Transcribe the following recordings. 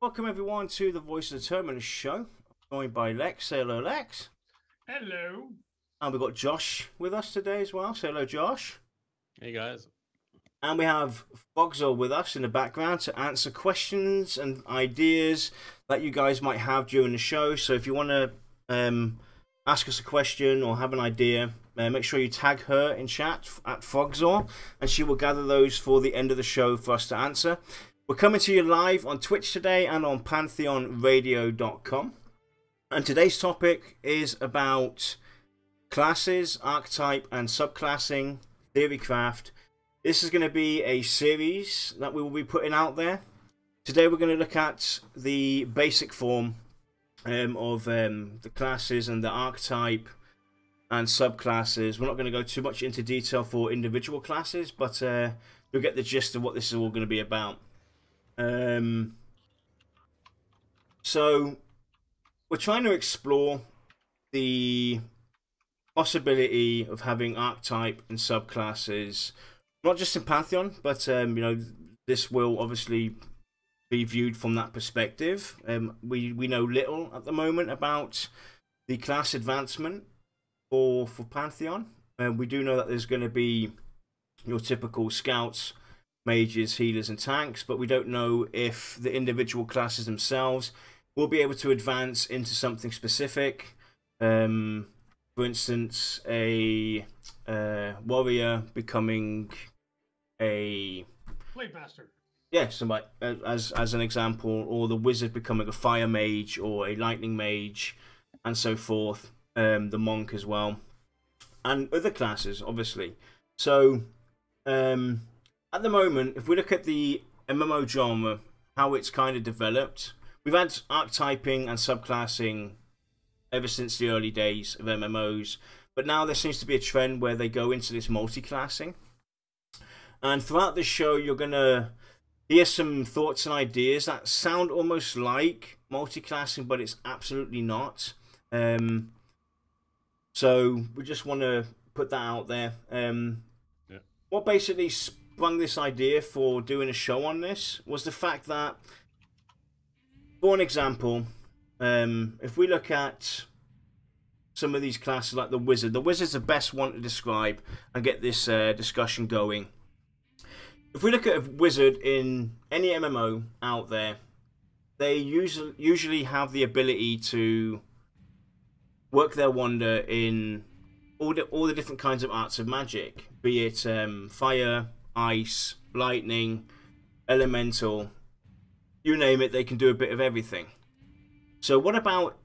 Welcome everyone to the Voice of the Terminus show. I'm joined by Lex. Say hello, Lex. Hello. And we've got Josh with us today as well. Say hello, Josh. Hey guys. And we have Foxel with us in the background to answer questions and ideas that you guys might have during the show. So if you want to ask us a question or have an idea, make sure you tag her in chat at Foxel, and she will gather those for the end of the show for us to answer. We're coming to you live on Twitch today and on pantheonradio.com. And today's topic is about classes, archetype and subclassing, theorycraft. This is going to be a series that we will be putting out there. Today we're going to look at the basic form of the classes and the archetype and subclasses. We're not going to go too much into detail for individual classes, but you'll get the gist of what this is all going to be about. So we're trying to explore the possibility of having archetype and subclasses, not just in Pantheon, but you know, this will obviously be viewed from that perspective. We know little at the moment about the class advancement for Pantheon. We do know that there's going to be your typical scouts, mages, healers and tanks, but we don't know if the individual classes themselves will be able to advance into something specific. For instance, a warrior becoming a Blade Master. Yeah, somebody, as an example, or the wizard becoming a fire mage or a lightning mage and so forth. The monk as well, and other classes obviously. So at the moment, if we look at the MMO genre, how it's kind of developed, we've had archetyping and subclassing ever since the early days of MMOs, but now there seems to be a trend where they go into this multi-classing. And throughout this show, you're going to hear some thoughts and ideas that sound almost like multi-classing, but it's absolutely not. So we just want to put that out there. What basically sprung this idea for doing a show on this was the fact that, for an example, if we look at some of these classes like the wizard's the best one to describe and get this discussion going. If we look at a wizard in any MMO out there, they usually have the ability to work their wonder in all the different kinds of arts of magic, be it fire, ice, lightning, elemental, you name it, they can do a bit of everything. So what about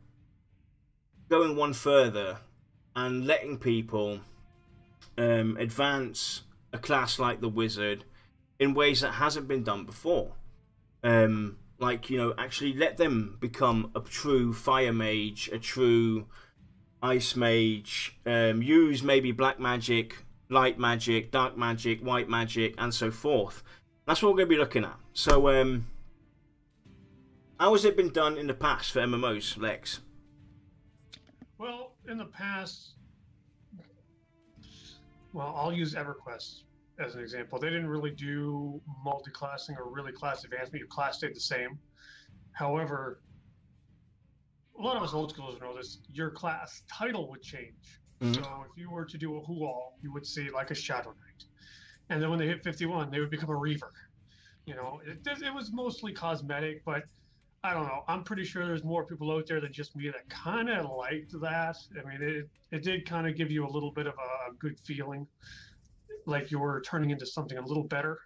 going one further and letting people advance a class like the wizard in ways that hasn't been done before? Like, you know, actually let them become a true fire mage, a true ice mage, use maybe black magic, light magic, dark magic, white magic, and so forth. That's what we're going to be looking at. So, how has it been done in the past for MMOs, Lex? Well, in the past, well, I'll use EverQuest as an example. They didn't really do multi-classing or really class advancement. Your class stayed the same. However, a lot of us old schoolers know this, your class title would change. So if you were to do a Who-All, you would see like a Shadow Knight. And then when they hit 51, they would become a Reaver. You know, it was mostly cosmetic, but I don't know. I'm pretty sure there's more people out there than just me that kind of liked that. I mean, it did kind of give you a little bit of a good feeling, like you were turning into something a little better.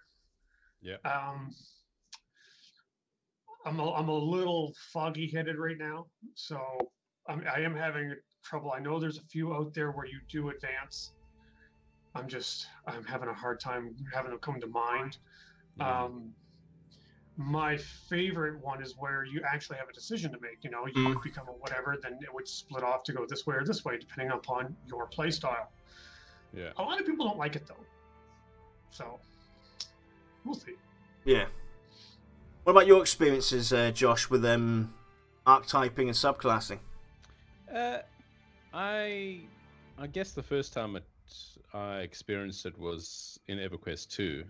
Yeah. I'm a little foggy-headed right now, so I am having trouble. I know there's a few out there where you do advance. I'm having a hard time having them come to mind. My favorite one is where you actually have a decision to make. You know, you become a whatever, then it would split off to go this way or this way, depending upon your play style. Yeah. A lot of people don't like it, though. So, we'll see. Yeah. What about your experiences, Josh, with archetyping and subclassing? I guess the first time I experienced it was in EverQuest 2,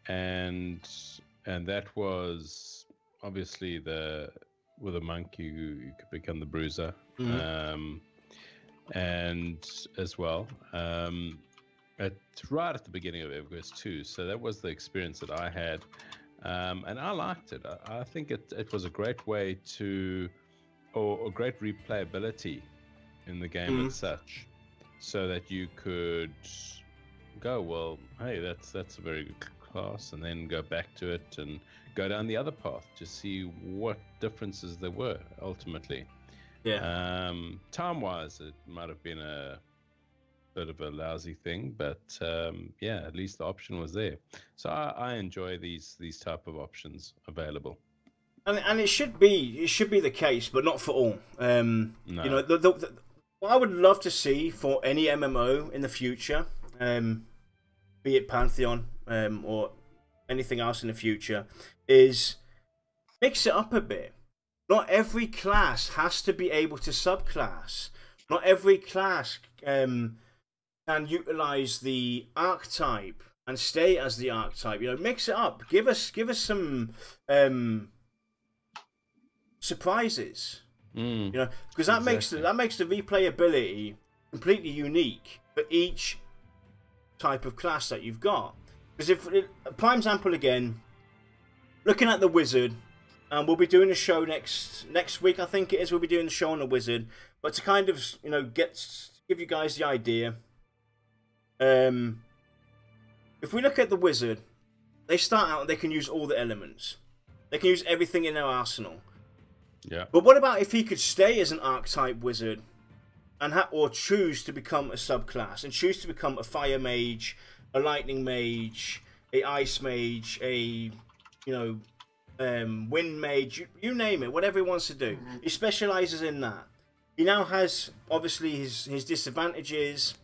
and that was obviously with a monk you could become the bruiser, and as well right at the beginning of EverQuest 2. So that was the experience that I had, and I liked it. I think it was a great way to, or a great replayability in the game as such, so that you could go, well, hey, that's a very good class, and then go back to it and go down the other path to see what differences there were ultimately. Yeah. Time-wise, it might have been a bit of a lousy thing, but yeah, at least the option was there. So I enjoy these type of options available. And it should be the case, but not for all. No. You know, what I would love to see for any MMO in the future, be it Pantheon or anything else in the future, is mix it up a bit. Not every class has to be able to subclass. Not every class can utilize the archetype and stay as the archetype. You know, mix it up. Give us some surprises. You know, because that makes the replayability completely unique for each type of class that you've got. Because if prime example again, looking at the wizard, and we'll be doing a show next week, I think it is. We'll be doing the show on the wizard, but to kind of, you know, give you guys the idea. If we look at the wizard, they start out and they can use all the elements. They can use everything in their arsenal. Yeah. But what about if he could stay as an archetype wizard, and or choose to become a subclass and choose to become a fire mage, a lightning mage, a ice mage, a wind mage, you name it, whatever he wants to do. He specializes in that. He now has obviously his disadvantages.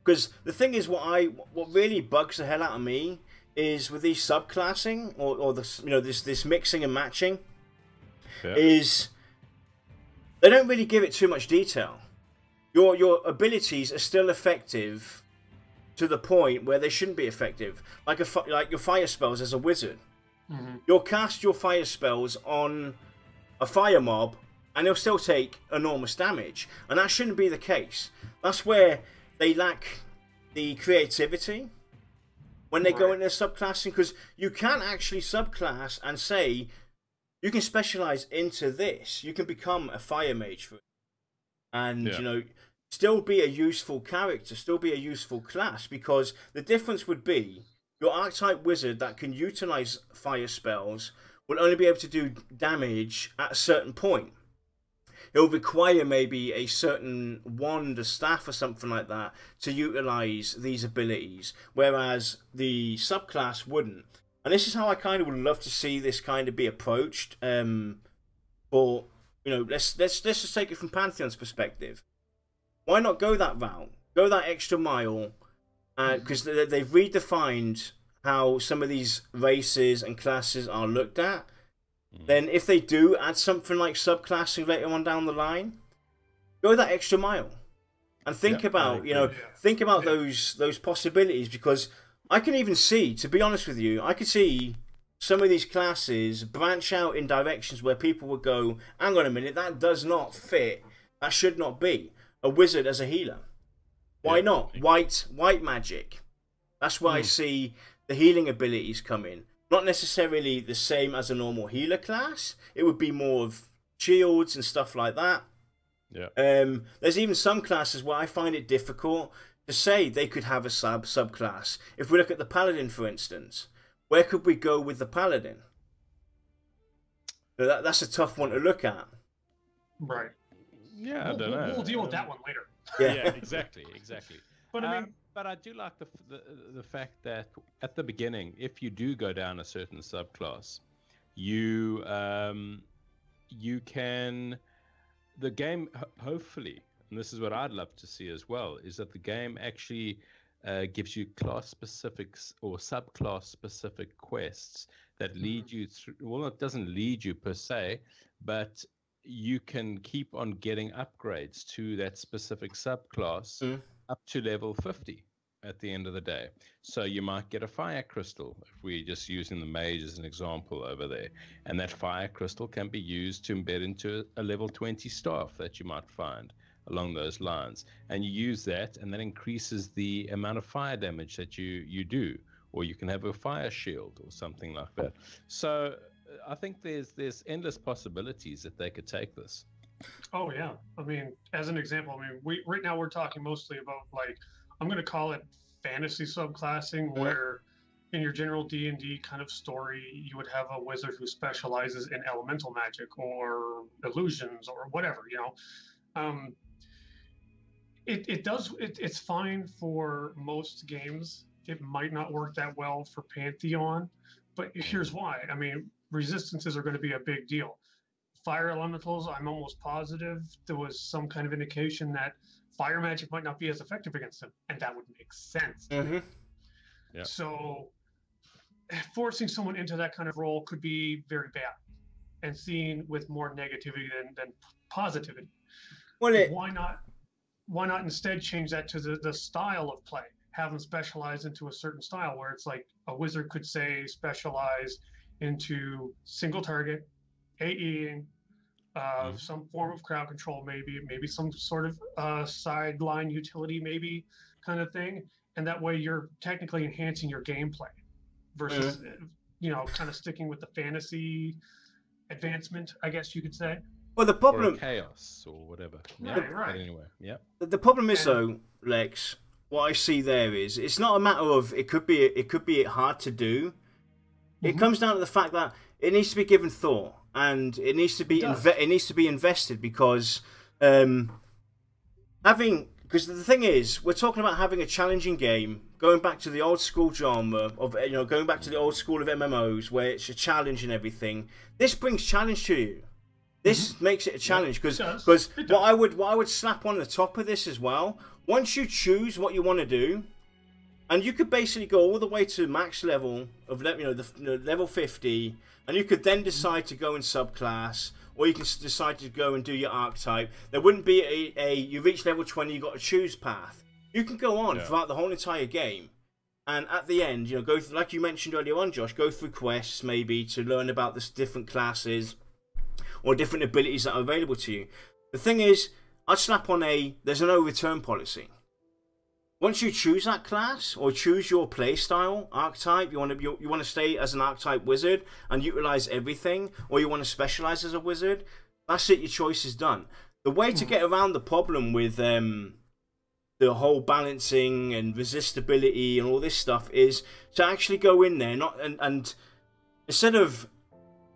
Because the thing is, what really bugs the hell out of me is with these subclassing or this, you know, this mixing and matching, is they don't really give it too much detail. Your abilities are still effective to the point where they shouldn't be effective. Like your fire spells as a wizard, you'll cast your fire spells on a fire mob, and they'll still take enormous damage, and that shouldn't be the case. That's where they lack the creativity when they go into subclassing, because you can actually subclass and say you can specialize into this. You can become a fire mage, and you know, still be a useful character, still be a useful class, because the difference would be your archetype wizard that can utilize fire spells will only be able to do damage at a certain point. It'll require maybe a certain wand, a staff or something like that to utilize these abilities, whereas the subclass wouldn't. And this is how I kind of would love to see this kind of be approached. But you know, let's just take it from Pantheon's perspective. Why not go that route? Go that extra mile, because they've redefined how some of these races and classes are looked at. Then if they do add something like subclassing later on down the line, go that extra mile and think about, think about those possibilities, because I can even see, to be honest with you, I could see some of these classes branch out in directions where people would go, hang on a minute, that does not fit. That should not be a wizard as a healer. Why not? White magic. That's where I see the healing abilities come in. Not necessarily the same as a normal healer class. It would be more of shields and stuff like that. Yeah. There's even some classes where I find it difficult to say they could have a subclass. If we look at the paladin, for instance, where could we go with the paladin? That's a tough one to look at. Right. Yeah, I don't know. We'll deal with that one later. Yeah, exactly. But I mean, but I do like the fact that at the beginning, if you do go down a certain subclass, you can, the game hopefully, and this is what I'd love to see as well, is that the game actually gives you class specific or subclass specific quests that lead you through. Well, it doesn't lead you per se, but you can keep on getting upgrades to that specific subclass up to level 50. at the end of the day. So you might get a fire crystal, if we're just using the mage as an example over there. And that fire crystal can be used to embed into a level 20 staff that you might find along those lines. And you use that, and that increases the amount of fire damage that you do. Or you can have a fire shield or something like that. So I think there's endless possibilities that they could take this. Oh yeah, I mean, as an example, I mean, right now we're talking mostly about, like, I'm going to call it fantasy subclassing, where in your general D&D kind of story, you would have a wizard who specializes in elemental magic or illusions or whatever, you know. It's fine for most games. It might not work that well for Pantheon, but here's why. I mean, resistances are going to be a big deal. Fire elementals, I'm almost positive there was some kind of indication that fire magic might not be as effective against them, and that would make sense. Yeah. So forcing someone into that kind of role could be very bad and seen with more negativity than positivity. Well, why not instead change that to the style of play? Have them specialize into a certain style where it's like a wizard could say specialize into single target, AEing, some form of crowd control, maybe some sort of sideline utility, maybe kind of thing, and that way you're technically enhancing your gameplay versus you know, kind of sticking with the fantasy advancement, I guess you could say. Well, the problem, or chaos or whatever. Right, Yeah, right. But anyway, yeah. the problem is though, Lex. What I see there is it's not a matter of it could be hard to do. It comes down to the fact that it needs to be given thought, and it needs to be invested, because because the thing is, we're talking about having a challenging game, going back to the old school genre of, you know, going back to the old school of MMOs where it's a challenge and everything. This brings challenge to you. This makes it a challenge, because what I would slap on the top of this as well. Once you choose what you want to do, and you could basically go all the way to max level of, you know, level 50, and you could then decide to go in subclass, or you can decide to go and do your archetype. There wouldn't be you reach level 20, you got to choose path. You can go on throughout the whole entire game, and at the end, you know, go through, like you mentioned earlier on, Josh, go through quests maybe to learn about the different classes or different abilities that are available to you. The thing is, I'd slap on there's a no return policy. Once you choose that class or choose your playstyle archetype, you want to stay as an archetype wizard and utilize everything, or you want to specialize as a wizard. That's it. Your choice is done. The way to get around the problem with the whole balancing and resistibility and all this stuff is to actually go in there, and instead of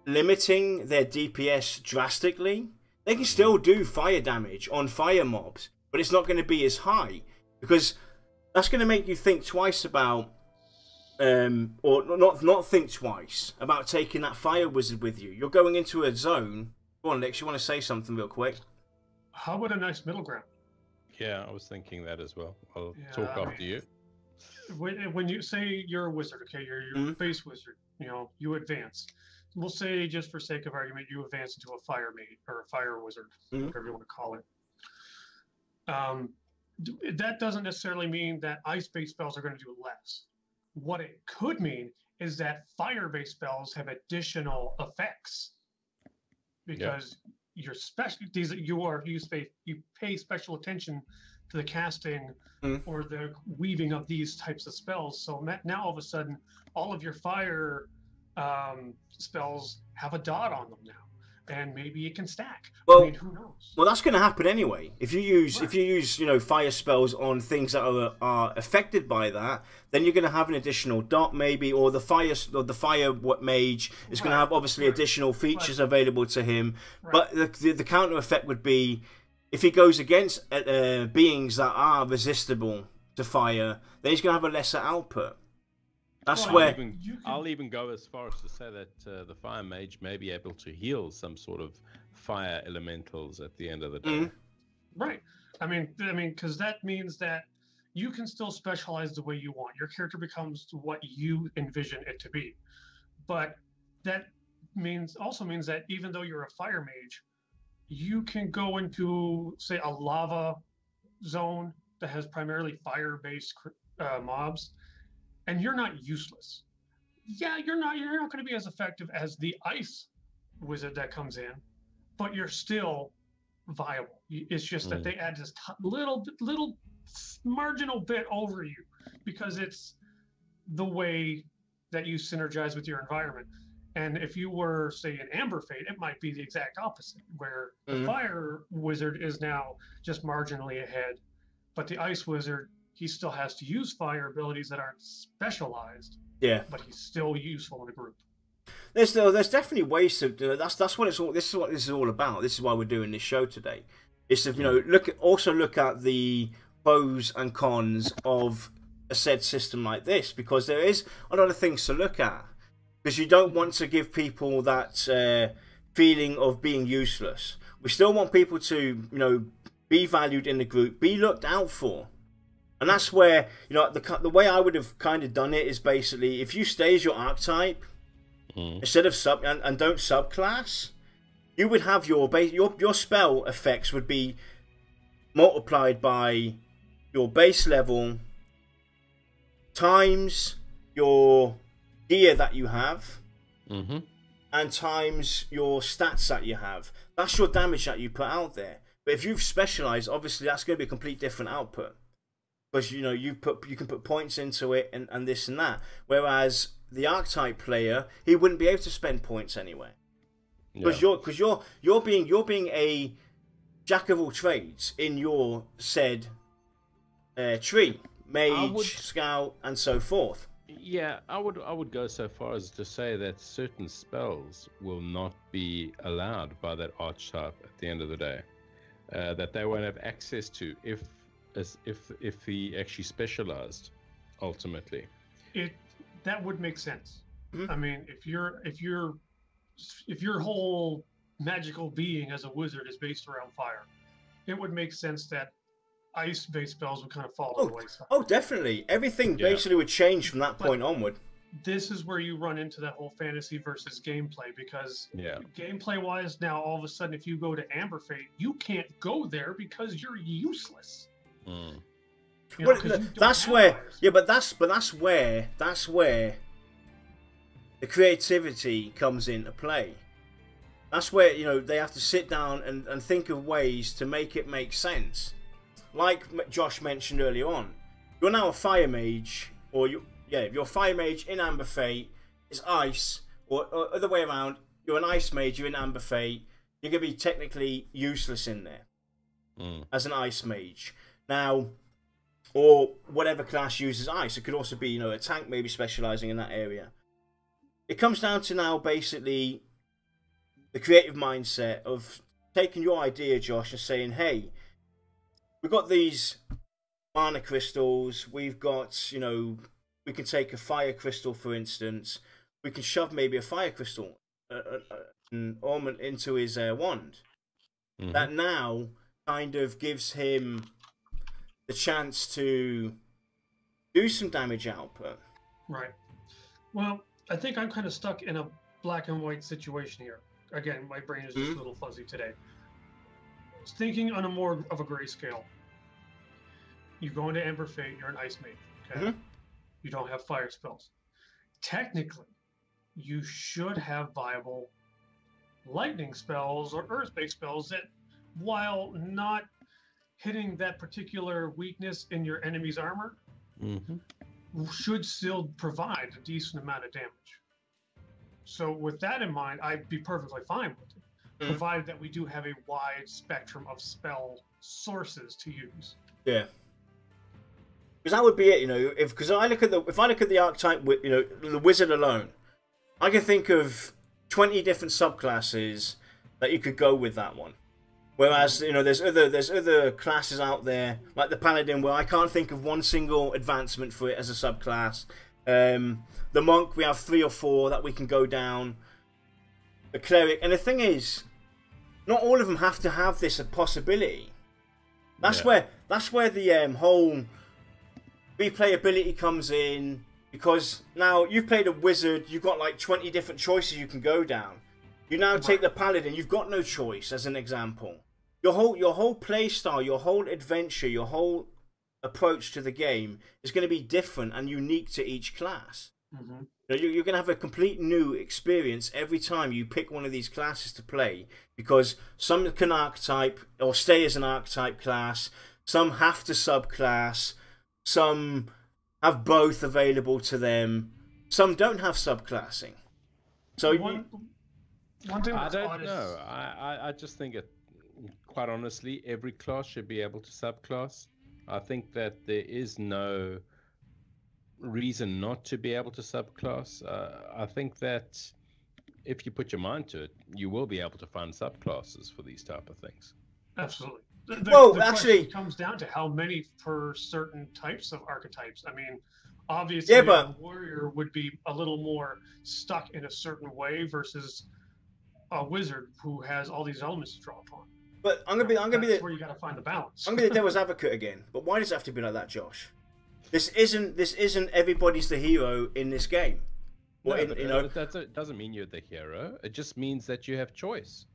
limiting their DPS drastically, they can still do fire damage on fire mobs, but it's not going to be as high, because that's going to make you think twice about, or not think twice about taking that fire wizard with you. You're going into a zone. Go on, Lex, you want to say something real quick? How about a nice middle ground? Yeah, I was thinking that as well. I'll talk after you. When you say you're a wizard, okay, you're a base wizard, you know, you advance. We'll say, just for sake of argument, you advance into a fire mage or a fire wizard, whatever you want to call it. That doesn't necessarily mean that ice-based spells are going to do less. What it could mean is that fire-based spells have additional effects, because your specialties that you pay special attention to the casting or the weaving of these types of spells. So now all of a sudden, all of your fire spells have a dot on them now, and maybe it can stack. Well, I mean, who knows? Well, that's going to happen anyway. If you use you know, fire spells on things that are affected by that, then you're going to have an additional dot maybe, or the fire mage is going to have obviously additional features available to him. But the counter effect would be, if he goes against beings that are resistible to fire, then he's going to have a lesser output. That's where I'll even go as far as to say that the fire mage may be able to heal some sort of fire elementals at the end of the day. Right. I mean, because that means that you can still specialize the way you want. Your character becomes what you envision it to be. But that also means that even though you're a fire mage, you can go into, say, a lava zone that has primarily fire-based mobs, and you're not useless. Yeah, you're not going to be as effective as the ice wizard that comes in, but you're still viable. It's just that they add this little marginal bit over you because it's the way that you synergize with your environment. And if you were, say, an Amber Fate, it might be the exact opposite, where the Fire Wizard is now just marginally ahead, but the Ice Wizard, he still has to use fire abilities that aren't specialized. Yeah, but he's still useful in a group. There's definitely ways to do it. That's what it's all. This is what this is all about. This is why we're doing this show today. It's to look at the pros and cons of a said system like this, because there is a lot of things to look at. Because you don't want to give people that feeling of being useless. We still want people to be valued in the group, be looked out for. And that's where, the way I would have kind of done it is basically, if you stay as your archetype, instead of and don't subclass, you would have your spell effects would be multiplied by your base level times your gear that you have, and times your stats that you have. That's your damage that you put out there. But if you've specialized, obviously that's going to be a complete different output. Because you can put points into it and this and that. Whereas the archetype player, he wouldn't be able to spend points anywhere. Because you're being a jack of all trades in your said tree, mage, scout, and so forth. Yeah, I would go so far as to say that certain spells will not be allowed by that archetype at the end of the day, that they won't have access to if he actually specialized ultimately. That would make sense. I mean, if your whole magical being as a wizard is based around fire, it would make sense that ice-based spells would kind of fall away. Oh, definitely. Everything basically would change from that point onward. This is where you run into that whole fantasy versus gameplay, because gameplay-wise, now all of a sudden, if you go to Amber Fate, you can't go there because you're useless. That's where the creativity comes into play. That's where they have to sit down and think of ways to make it make sense. Like Josh mentioned earlier on, you're now a Firemage, or you're Firemage in Amber Fate is ice, or other way around, you're an Ice Mage, you're in Amber Fate, you're gonna be technically useless in there as an Ice Mage. Now, or whatever class uses ice. It could also be, a tank maybe specializing in that area. It comes down to now basically the creative mindset of taking your idea, Josh, and saying, hey, we've got these mana crystals, we've got, we can take a fire crystal, for instance. We can shove maybe a fire crystal, an ornament into his wand. That now kind of gives him the chance to do some damage output. Right. Well, I think I'm kind of stuck in a black and white situation here. Again, my brain is just a little fuzzy today. Thinking on a more of a gray scale. You go into Amber Fate, you're an Ice Mage. Okay. You don't have fire spells. Technically, you should have viable lightning spells or earth-based spells that, while not hitting that particular weakness in your enemy's armor, should still provide a decent amount of damage. So with that in mind, I'd be perfectly fine with it, provided that we do have a wide spectrum of spell sources to use. Yeah. Because that would be it, if I look at the archetype, the wizard alone, I can think of 20 different subclasses that you could go with that one. Whereas, there's other classes out there, like the Paladin, where I can't think of one single advancement for it as a subclass. The Monk, we have 3 or 4 that we can go down. The Cleric, and the thing is, not all of them have to have this possibility. That's where the whole replayability comes in, because now you've played a wizard, you've got like 20 different choices you can go down. You now take the Paladin, you've got no choice, as an example. Your whole play style, your whole adventure, your whole approach to the game is going to be different and unique to each class. Mm-hmm. You're going to have a complete new experience every time you pick one of these classes to play, because some can archetype or stay as an archetype class, some have to subclass, some have both available to them, some don't have subclassing. So one thing I that's don't odd is- know. I just think it, quite honestly, every class should be able to subclass. I think that there is no reason not to be able to subclass. I think that if you put your mind to it, you will be able to find subclasses for these type of things. Absolutely. Well, the actually- question comes down to how many per certain types of archetypes. I mean, obviously, Yeah, but- a warrior would be a little more stuck in a certain way versus a wizard who has all these elements to draw upon. But I'm gonna be That's the where you got to find the balance. I'm gonna be the devil's advocate again. But why does it have to be like that, Josh? This isn't everybody's the hero in this game. Well, No, in, but you know, it doesn't mean you're the hero. It just means that you have choice.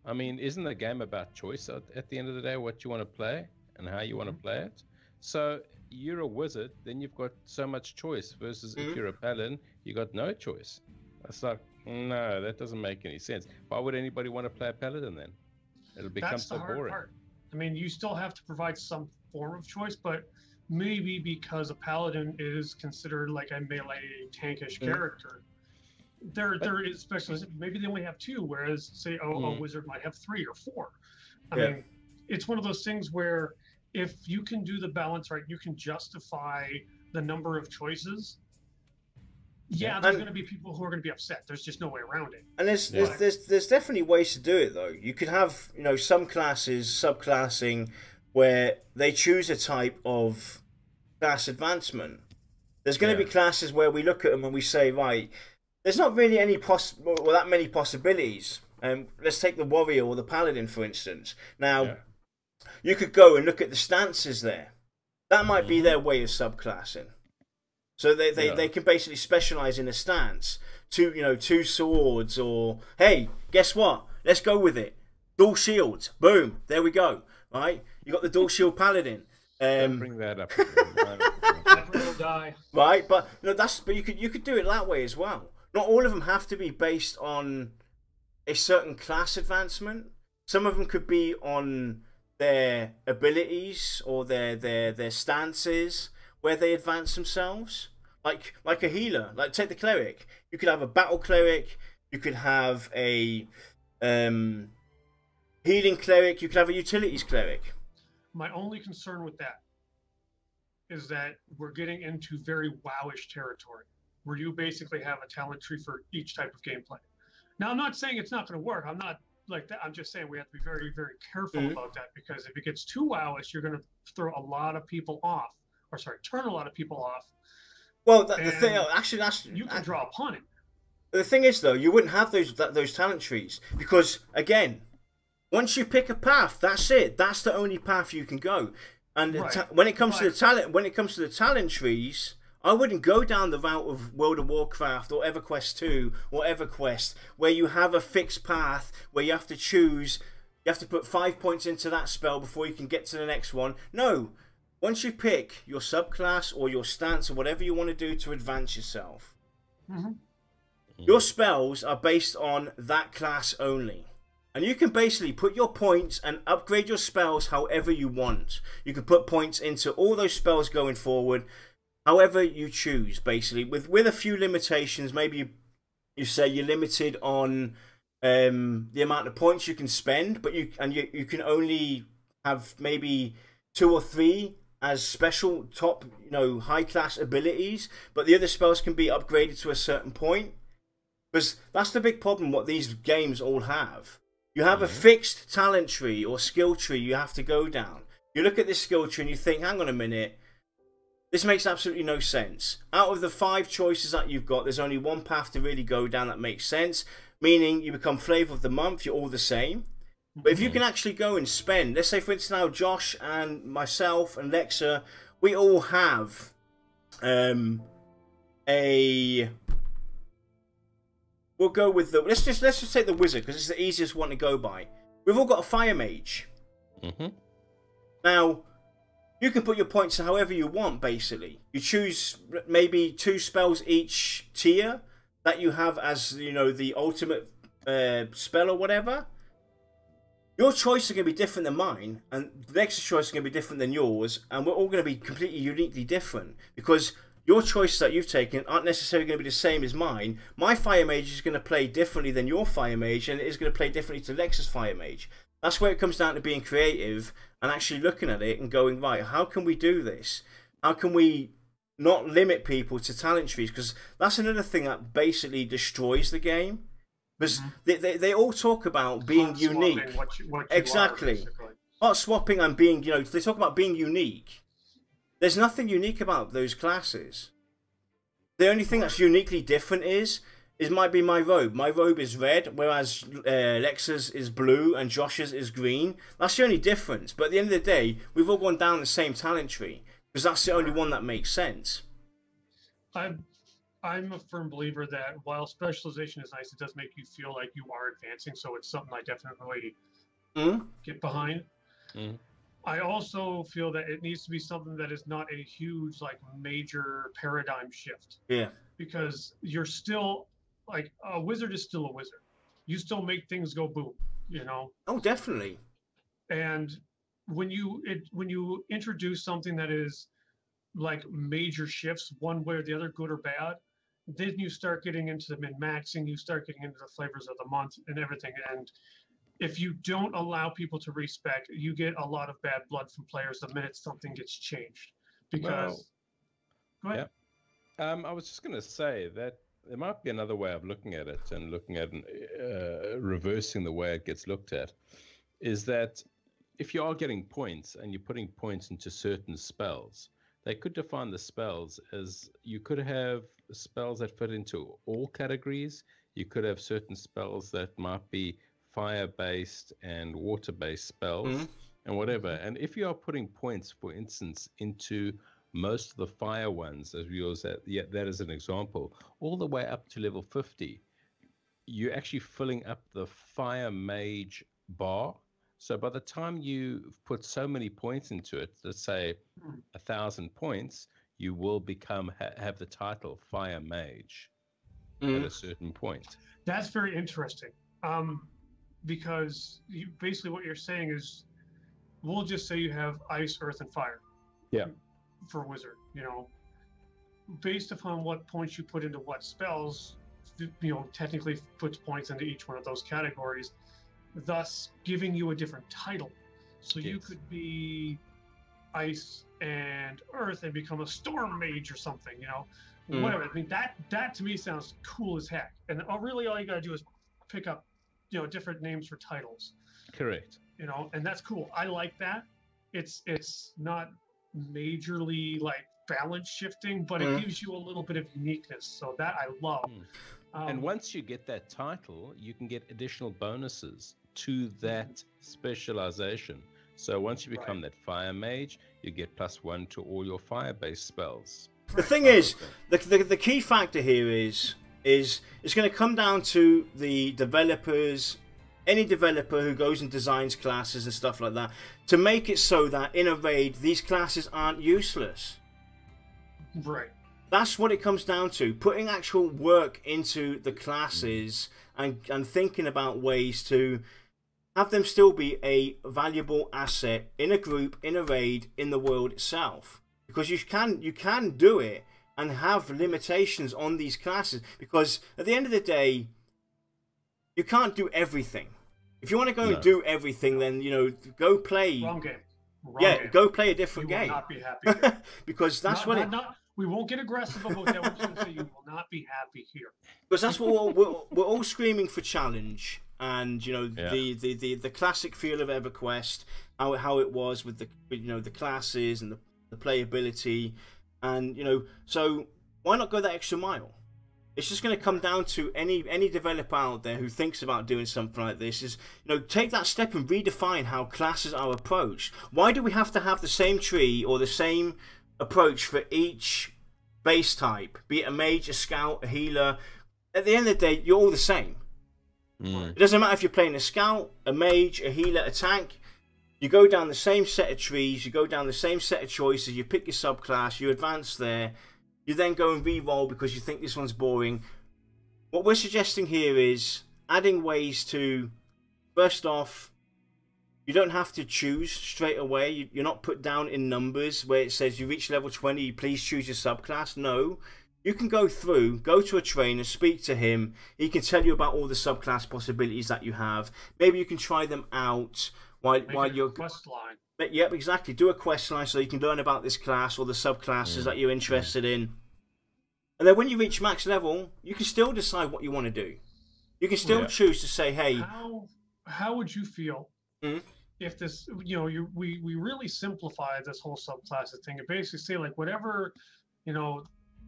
I mean, isn't the game about choice at the end of the day, what you want to play and how you want to play it? So you're a wizard, then you've got so much choice versus if you're a paladin, you got no choice. It's like, no, that doesn't make any sense. Why would anybody want to play a paladin then? It'll become That's so the hard boring. part. I mean, you still have to provide some form of choice, but maybe because a paladin is considered like a melee tankish character, there is specialization. Maybe they only have two, whereas say a wizard might have 3 or 4. I mean, it's one of those things where if you can do the balance right, you can justify the number of choices. Yeah, there's going to be people who are going to be upset. There's just no way around it. and there's definitely ways to do it though. You could have, you know, some classes subclassing where they choose a type of class advancement. There's going to be classes where we look at them and we say, right, there's not really any that many possibilities. Let's take the warrior or the paladin for instance. Now, you could go and look at the stances there. That might be their way of subclassing. So they can basically specialize in a stance. Two swords, or hey, guess what? Let's go with it. Dual shields. Boom. There we go. Right? You got the dual shield paladin. Don't bring that up. Everyone will die. Right, but you could do it that way as well. Not all of them have to be based on a certain class advancement. Some of them could be on their abilities or their stances where they advance themselves. Like a healer. Like take the cleric. You could have a battle cleric. You could have a healing cleric. You could have a utilities cleric. My only concern with that is that we're getting into very WoWish territory, where you basically have a talent tree for each type of gameplay. Now, I'm not saying it's not going to work. I'm not like that. I'm just saying we have to be very, very careful about that, because if it gets too WoWish, you're going to throw a lot of people off, or sorry, turn a lot of people off. Well, the thing, actually, you can draw upon it. The thing is, though, you wouldn't have those talent trees because, again, once you pick a path, that's it. That's the only path you can go. And when it comes to the talent trees, I wouldn't go down the route of World of Warcraft or EverQuest 2 or EverQuest, where you have a fixed path where you have to choose. You have to put 5 points into that spell before you can get to the next one. No. Once you pick your subclass or your stance or whatever you want to do to advance yourself, your spells are based on that class only. And you can basically put your points and upgrade your spells however you want. You can put points into all those spells going forward, however you choose, basically. With a few limitations, maybe you say you're limited on the amount of points you can spend, but you can only have maybe 2 or 3 as special top, high class abilities, but the other spells can be upgraded to a certain point. Because that's the big problem what these games all have. You have a fixed talent tree or skill tree you have to go down. You look at this skill tree and you think, hang on a minute, this makes absolutely no sense. Out of the 5 choices that you've got, there's only one path to really go down that makes sense, meaning you become Flavor of the Month, you're all the same. But if you can actually go and spend, let's say for instance now Josh and myself and Lexa, we all have we'll go with the let's just take the wizard because it's the easiest one to go by. We've all got a Firemage. Now, you can put your points however you want, basically. You choose maybe 2 spells each tier that you have as, you know, the ultimate spell or whatever. Your choices are going to be different than mine, and the next choice is going to be different than yours, and we're all going to be completely uniquely different, because your choices that you've taken aren't necessarily going to be the same as mine. My Firemage is going to play differently than your Firemage, and it is going to play differently to Lex's Firemage. That's where it comes down to being creative and actually looking at it and going, right, how can we do this? How can we not limit people to talent trees? Because that's another thing that basically destroys the game. Because they all talk about being unique. What you exactly. Are, hot swapping and being, you know, they talk about being unique. There's nothing unique about those classes. The only thing that's uniquely different is might be my robe. My robe is red, whereas Lex's is blue and Josh's is green. That's the only difference. But at the end of the day, we've all gone down the same talent tree, because that's the only one that makes sense. I'm a firm believer that while specialization is nice, it does make you feel like you are advancing. So it's something I definitely get behind. I also feel that it needs to be something that is not a huge, like, major paradigm shift. Yeah. Because you're still, like, a wizard is still a wizard. You still make things go boom, you know? Oh, definitely. And when you introduce something that is like major shifts one way or the other, good or bad, then you start getting into the min-maxing, you start getting into the flavors of the month and everything. And if you don't allow people to respec, you get a lot of bad blood from players the minute something gets changed. Because, go ahead. Yeah. I was just going to say that there might be another way of looking at it, and looking at reversing the way it gets looked at, is that if you are getting points and you're putting points into certain spells, they could define the spells as, you could have spells that fit into all categories. You could have certain spells that might be fire-based and water-based spells and whatever. And if you are putting points, for instance, into most of the fire ones, as we use that as an example, all the way up to level 50, you're actually filling up the fire mage bar. So by the time you put so many points into it, let's say 1,000 points, you will have the title Fire Mage at a certain point. That's very interesting. Because basically what you're saying is, we'll just say you have ice, earth, and fire. Yeah. For wizard, you know, based upon what points you put into what spells, you know, technically puts points into each one of those categories, thus giving you a different title. So you could be ice and earth and become a storm mage or something, you know, whatever. I mean, that to me sounds cool as heck. And really all you gotta do is pick up, you know, different names for titles. Correct. You know, and that's cool. I like that. It's not majorly like balance shifting, but it gives you a little bit of uniqueness. So that I love. And once you get that title, you can get additional bonuses to that specialization. So once you become that fire mage, you get +1 to all your fire-based spells. The thing is, the key factor here is it's going to come down to the developers, any developer who goes and designs classes and stuff like that, to make it so that in a raid these classes aren't useless. Right. That's what it comes down to. Putting actual work into the classes and thinking about ways to have them still be a valuable asset in a group, in a raid, in the world itself. Because you can do it and have limitations on these classes. Because at the end of the day, you can't do everything. If you want to go and do everything, then, you know, go play. Wrong game. Go play a different game. You will not be happy here. Because that's we won't get aggressive about that. We're just going to say you will not be happy here. Because that's what we're all screaming for challenge, and you know the classic feel of EverQuest, how it was with the classes and the playability, and you know, so why not go that extra mile? It's just going to come down to any developer out there who thinks about doing something like this is, you know, take that step and redefine how classes are approached. Why do we have to have the same tree or the same approach for each base type, be it a mage, a scout, a healer? At the end of the day, you're all the same. It doesn't matter if you're playing a scout, a mage, a healer, a tank. You go down the same set of trees, you go down the same set of choices, you pick your subclass, you advance there, you then go and re-roll because you think this one's boring. What we're suggesting here is adding ways to, first off, you don't have to choose straight away. You're not put down in numbers where it says you reach level 20, please choose your subclass. No, you can go through, go to a trainer, speak to him. He can tell you about all the subclass possibilities that you have. Maybe you can try them out while you're... quest line. Yep, exactly. Do a quest line so you can learn about this class or the subclasses that you're interested in. And then when you reach max level, you can still decide what you want to do. You can still choose to say, hey... How would you feel if this, we really simplify this whole subclasses thing and basically say, like, whatever,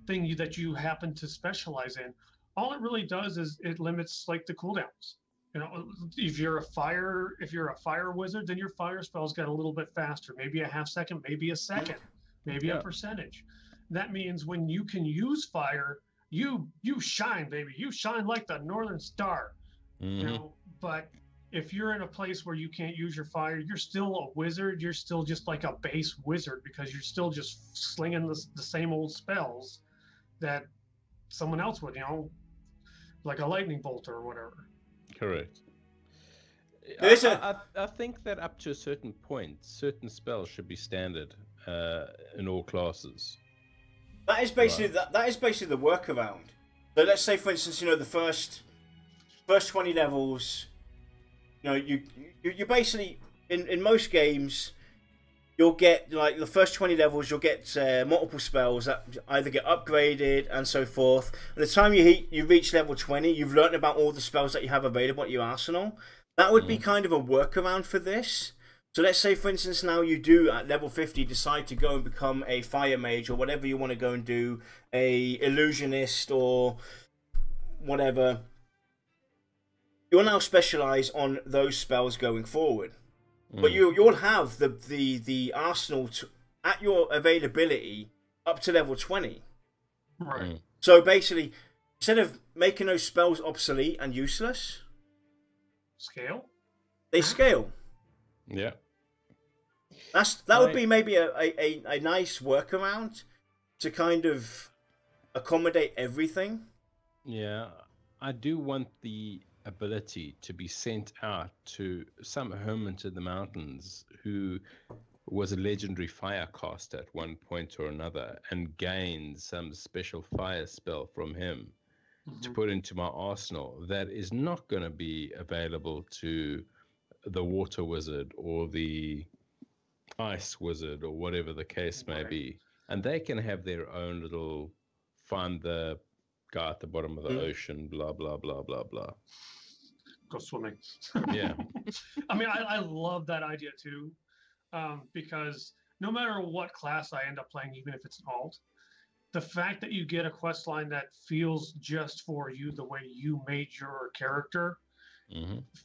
thing that you happen to specialize in, all it really does is it limits, like, the cooldowns. If you're a fire wizard, then your fire spells get a little bit faster, maybe a half second, maybe a second, maybe a percentage. That means when you can use fire, you shine, baby. You shine like the northern star. But if you're in a place where you can't use your fire, you're still a wizard. You're still just like a base wizard because you're still just slinging the same old spells that someone else would, like a lightning bolt or whatever. Correct. I think that up to a certain point, certain spells should be standard in all classes. That is basically that is basically the workaround. So let's say, for instance, the first 20 levels, you basically in most games you'll get, like, the first 20 levels you'll get multiple spells that either get upgraded and so forth. By the time you reach level 20, you've learned about all the spells that you have available at your arsenal. That would be kind of a workaround for this. So let's say, for instance, now you do at level 50 decide to go and become a Firemage or whatever you want to go and do, a illusionist or whatever. You'll now specialize on those spells going forward. But you'll have the arsenal at your availability up to level 20. Right. So basically, instead of making those spells obsolete and useless, they scale. Yeah. That would be maybe a nice workaround to kind of accommodate everything. Yeah, I do want the ability to be sent out to some hermit in the mountains who was a legendary fire caster at one point or another and gain some special fire spell from him to put into my arsenal that is not going to be available to the water wizard or the ice wizard or whatever the case may be. And they can have their own little find the guy at the bottom of the ocean, blah, blah, blah, blah, blah. Go swimming. Yeah. I mean, I love that idea too, because no matter what class I end up playing, even if it's an alt, the fact that you get a quest line that feels just for you, the way you made your character,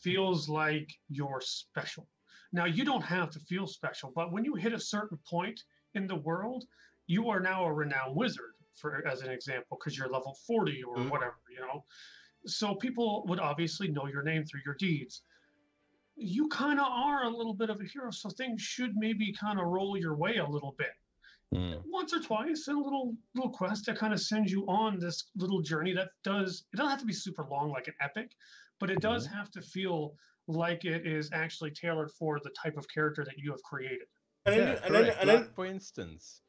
feels like you're special. Now, you don't have to feel special, but when you hit a certain point in the world, you are now a renowned wizard, as an example, because you're level 40 or whatever, So people would obviously know your name through your deeds. You kind of are a little bit of a hero, so things should maybe kind of roll your way a little bit. Once or twice, in a little quest that kind of sends you on this little journey it doesn't have to be super long like an epic, but it does have to feel like it is actually tailored for the type of character that you have created. Like, for instance,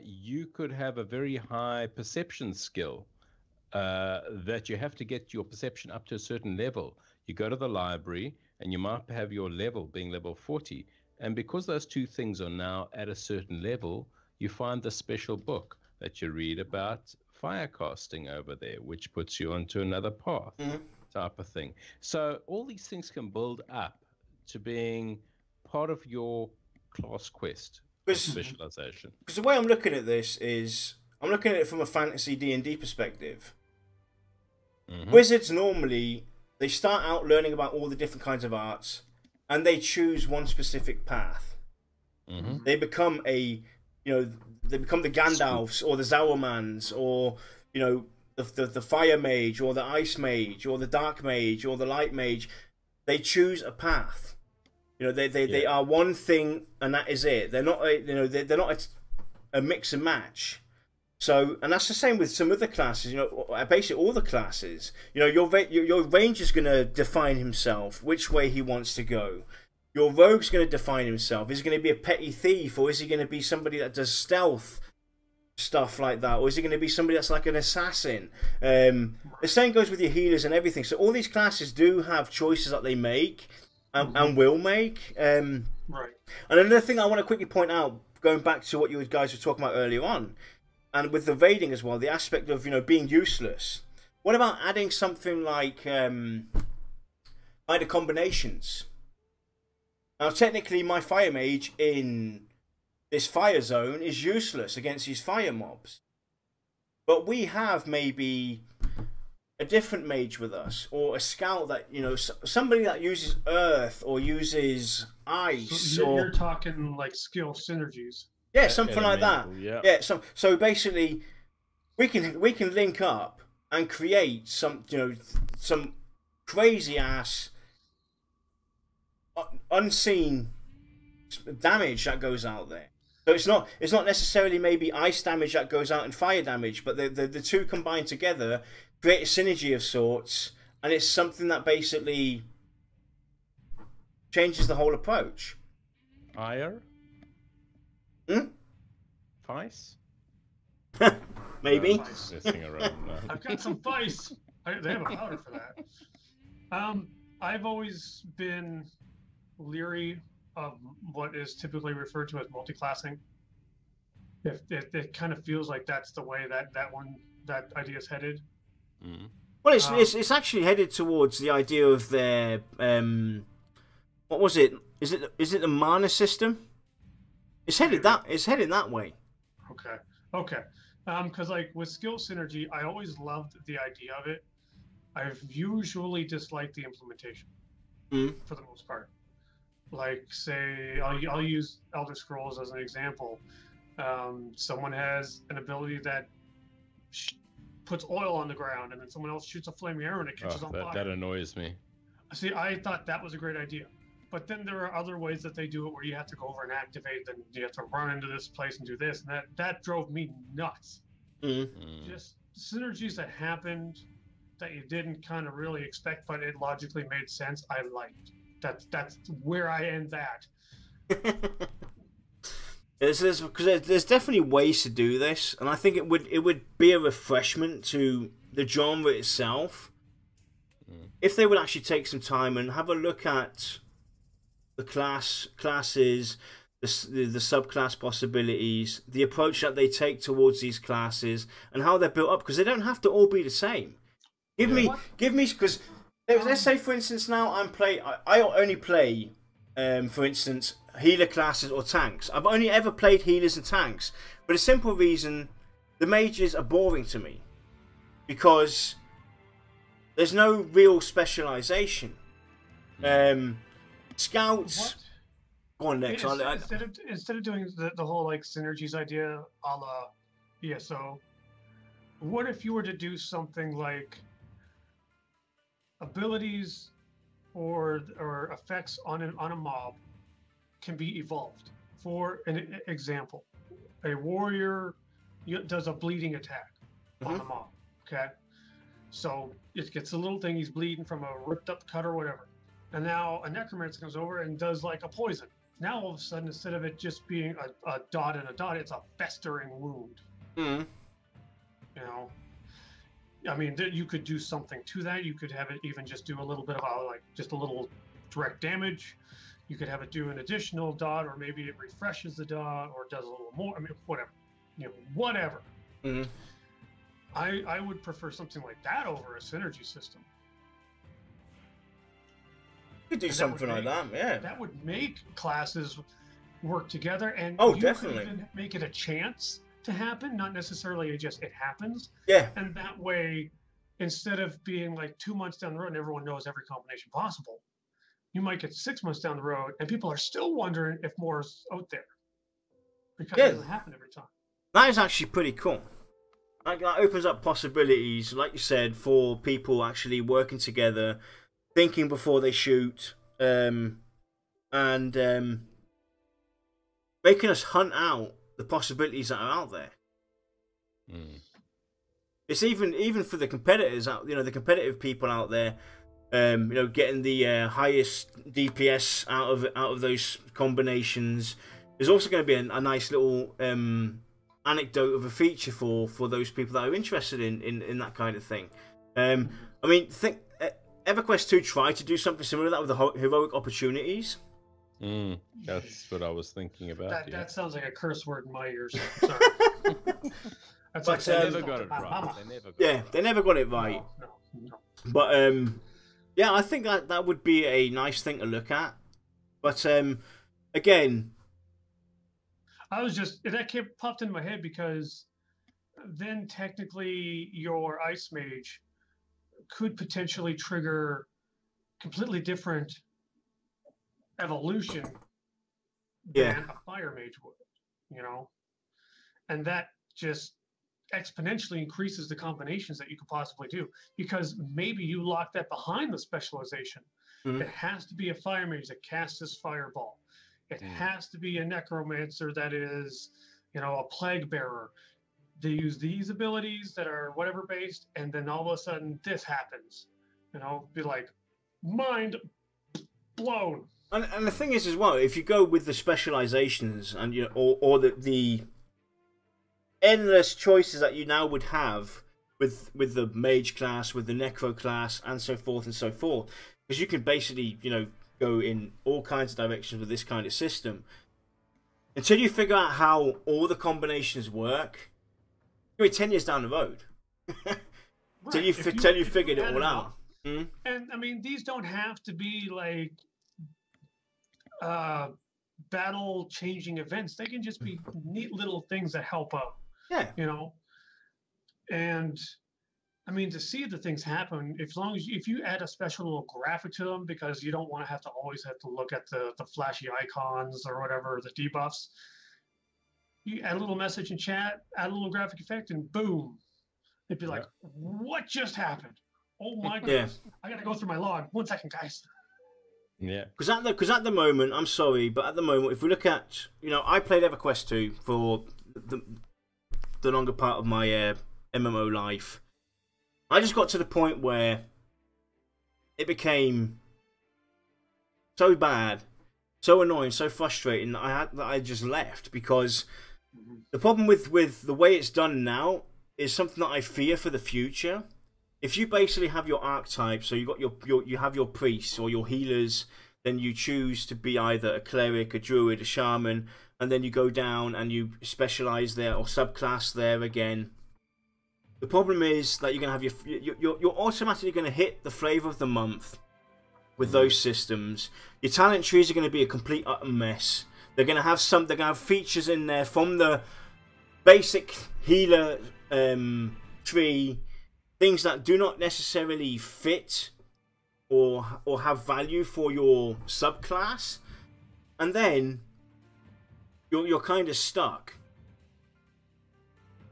you could have a very high perception skill that you have to get your perception up to a certain level. You go to the library and you might have your level being level 40. And because those two things are now at a certain level, you find the special book that you read about fire casting over there, which puts you onto another path type of thing. So all these things can build up to being part of your class quest specialization. Because the way I'm looking at this is, I'm looking at it from a fantasy D&D perspective. Wizards normally, they start out learning about all the different kinds of arts, and they choose one specific path. They become they become the Gandalfs or the Sauermans or the Fire Mage or the Ice Mage or the Dark Mage or the Light Mage. They choose a path. You know, they are one thing and that is it. They're not you know, they're not a mix and match. So, and that's the same with some other classes. You know, basically all the classes. You know, your ranger's going to define himself which way he wants to go. Your rogue's going to define himself. Is he going to be a petty thief, or is he going to be somebody that does stealth stuff like that, or is he going to be somebody that's like an assassin? The same goes with your healers and everything. So all these classes do have choices that they make and will make. Right. And another thing I want to quickly point out, going back to what you guys were talking about earlier on, and with the raiding as well, the aspect of, you know, being useless. What about adding something like the combinations? Now, technically, my Firemage in this fire zone is useless against these fire mobs. But we have maybe a different mage with us, or a scout that, you know, somebody that uses earth or uses ice. So you're talking like skill synergies. Yeah, something like that. Yeah. So basically, we can link up and create some, you know, some crazy ass unseen damage that goes out there. So it's not necessarily maybe ice damage that goes out and fire damage, but the two combined together create a synergy of sorts, and it's something that basically changes the whole approach. Fire? Hmm? Vice? Maybe. Messing around now. I've got some vice. They have a powder for that. I've always been leery of what is typically referred to as multi-classing. If it kind of feels like that's the way that idea is headed. Mm. Well, it's actually headed towards the idea of their what was it? Is it the mana system? It's headed that way. Okay. Because like with skill synergy, I always loved the idea of it. I've usually disliked the implementation for the most part. Like, say, I'll use Elder Scrolls as an example. Someone has an ability that puts oil on the ground, and then someone else shoots a flaming arrow and it catches on fire. That annoys me. See, I thought that was a great idea. But then there are other ways that they do it where you have to go over and activate, then you have to run into this place and do this, and that drove me nuts. Just synergies that happened that you didn't kind of really expect, but it logically made sense, I liked. That's where I end that. Because there's definitely ways to do this, and I think it would be a refreshment to the genre itself if they would actually take some time and have a look at the classes, the subclass possibilities, the approach that they take towards these classes, and how they're built up, because they don't have to all be the same. Give me, because let's say, for instance, now I only play, for instance, healer classes or tanks. I've only ever played healers and tanks, for the simple reason the mages are boring to me, because there's no real specialization. Scouts. What? Go on next. Instead of doing the whole like synergies idea a la ESO, what if you were to do something like abilities or effects on a mob can be evolved? For an example, a warrior does a bleeding attack on a mob. Okay, so it gets a little thing, he's bleeding from a ripped up cut or whatever. And now a necromancer comes over and does like a poison. Now all of a sudden, instead of it just being a dot and a dot, it's a festering wound. You know, I mean, you could do something to that. You could have it even just do a little bit of just a little direct damage. You could have it do an additional dot, or maybe it refreshes the dot, or does a little more. I mean, whatever. You know, whatever. I would prefer something like that over a synergy system. You could do something like that, yeah. That would make classes work together, and definitely could even make it a chance to happen, not necessarily just it happens. Yeah. And that way, instead of being like 2 months down the road and everyone knows every combination possible, you might get 6 months down the road and people are still wondering if more is out there, because it doesn't happen every time. That is actually pretty cool. Like, that opens up possibilities, like you said, for people actually working together, thinking before they shoot, and and making us hunt out the possibilities that are out there. It's even for the competitors out, the competitive people out there, getting the highest DPS out of those combinations. There's also going to be a nice little anecdote of a feature for those people that are interested in that kind of thing. I mean, EverQuest 2 tried to do something similar to that with the heroic opportunities. That's what I was thinking about. That sounds like a curse word in my ears. Sorry. That's but they never got it right. They never got it right. No. But yeah, I think that would be a nice thing to look at. But again, that popped in my head because then technically your Ice Mage could potentially trigger completely different evolution than a Fire Mage would, and that just exponentially increases the combinations that you could possibly do, because maybe you lock that behind the specialization. It has to be a Fire Mage that casts this fireball. It has to be a Necromancer that is, a Plague Bearer. They use these abilities that are whatever based, and then all of a sudden this happens. Be like, mind blown. And the thing is as well, if you go with the specializations and or the endless choices that you now would have with the mage class, with the necro class, and so forth, because you can basically go in all kinds of directions with this kind of system. Until you figure out how all the combinations work, you're 10 years down the road. Till you figured it all out. And I mean, these don't have to be like battle changing events. They can just be neat little things that help out. Yeah. And I mean, to see the things happen, if you add a special little graphic to them, because you don't want to always have to look at the flashy icons or whatever, the debuffs. You add a little message in chat, add a little graphic effect, and boom. It'd be like, what just happened? Oh my goodness. I gotta go through my log. 1 second, guys. Yeah. Because at the moment, I'm sorry, but at the moment, if we look at, I played EverQuest 2 for the longer part of my MMO life. I just got to the point where it became so bad, so annoying, so frustrating that I just left, because the problem with the way it's done now is something that I fear for the future. If you basically have your archetypes, so you have your priests or your healers, then you choose to be either a cleric, a druid, a shaman, and then you go down and you specialize there or subclass there again. The problem is that you're going to have you're automatically going to hit the flavor of the month with those systems. Your talent trees are going to be a complete utter mess. They're going to have features in there from the basic healer tree, things that do not necessarily fit or have value for your subclass, and then you're kind of stuck.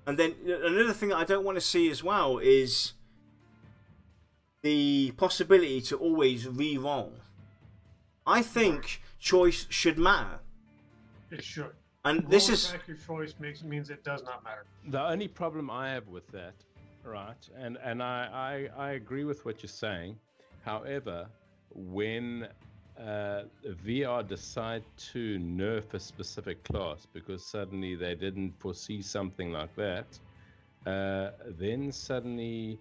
And then another thing that I don't want to see as well is the possibility to always re-roll. I think choice should matter. It should. And this is back your choice means it does not matter. The only problem I have with that, right, and I agree with what you're saying. However, when VR decide to nerf a specific class because suddenly they didn't foresee something like that, then suddenly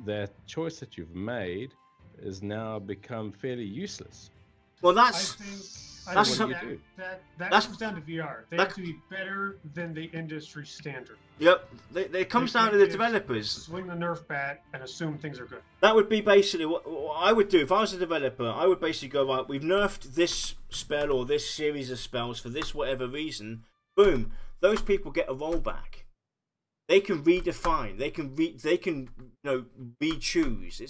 that choice that you've made is now become fairly useless. Well, I think that comes down to VR. They have to be better than the industry standard. Yep, it comes down to the developers. Swing the Nerf bat and assume things are good. That would be basically what I would do if I was a developer. I would basically go, right, we've nerfed this spell or this series of spells for this whatever reason. Boom, those people get a rollback. They can redefine. They can re-choose.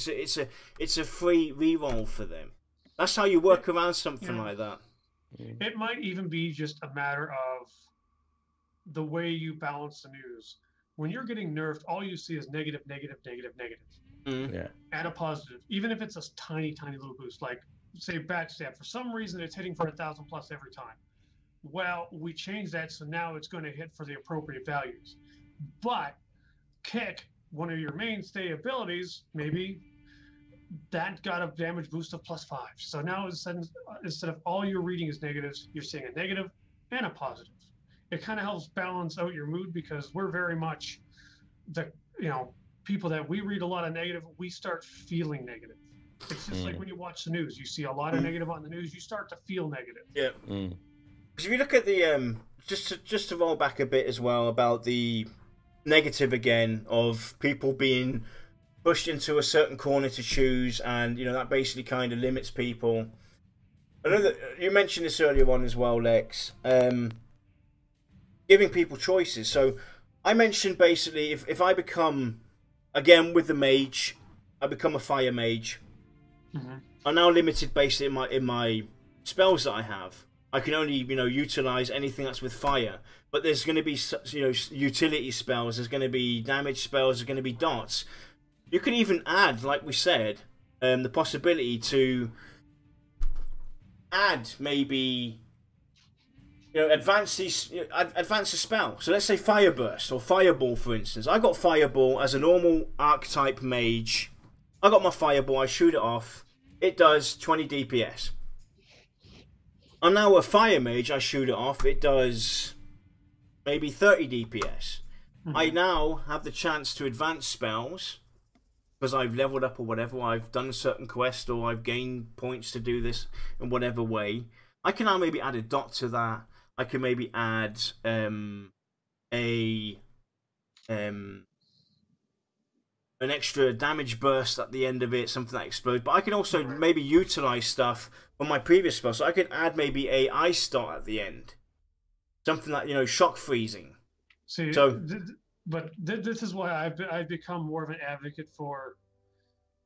It's a free re-roll for them. That's how you work around something like that. It might even be just a matter of the way you balance the news. When you're getting nerfed, all you see is negative, negative, negative, negative. Yeah. Add a positive, even if it's a tiny, tiny little boost. Like say backstab. For some reason, it's hitting for 1,000 plus every time. Well, we changed that, so now it's going to hit for the appropriate values. But kick, one of your mainstay abilities, maybe that got a damage boost of +5. So now instead of all your reading is negatives, you're seeing a negative and a positive. It kind of helps balance out your mood, because we're very much the people that we read a lot of negative, we start feeling negative. It's just like when you watch the news, you see a lot of negative on the news, you start to feel negative. Yeah. Because if you look at the just to roll back a bit as well about the negative again of people being pushed into a certain corner to choose, and that basically kind of limits people. I know that you mentioned this earlier on as well, Lex. Giving people choices. So I mentioned basically if I become, again with the mage, I become a fire mage. I'm now limited basically in my spells that I have. I can only utilize anything that's with fire. But there's going to be utility spells. There's going to be damage spells. There's going to be dots. You can even add, like we said, the possibility to add maybe advance the spell. So let's say Fire Burst or Fireball, for instance. I got Fireball as a normal archetype mage. I got my Fireball. I shoot it off. It does 20 DPS. I'm now a Fire Mage. I shoot it off. It does maybe 30 DPS. I now have the chance to advance spells because I've leveled up or whatever. I've done a certain quest or I've gained points to do this in whatever way. I can now maybe add a dot to that. I can maybe add an extra damage burst at the end of it, something that explodes. But I can also maybe utilize stuff from my previous spell. So I could add maybe a ice dot at the end, something like shock freezing. See, this is why I've become more of an advocate for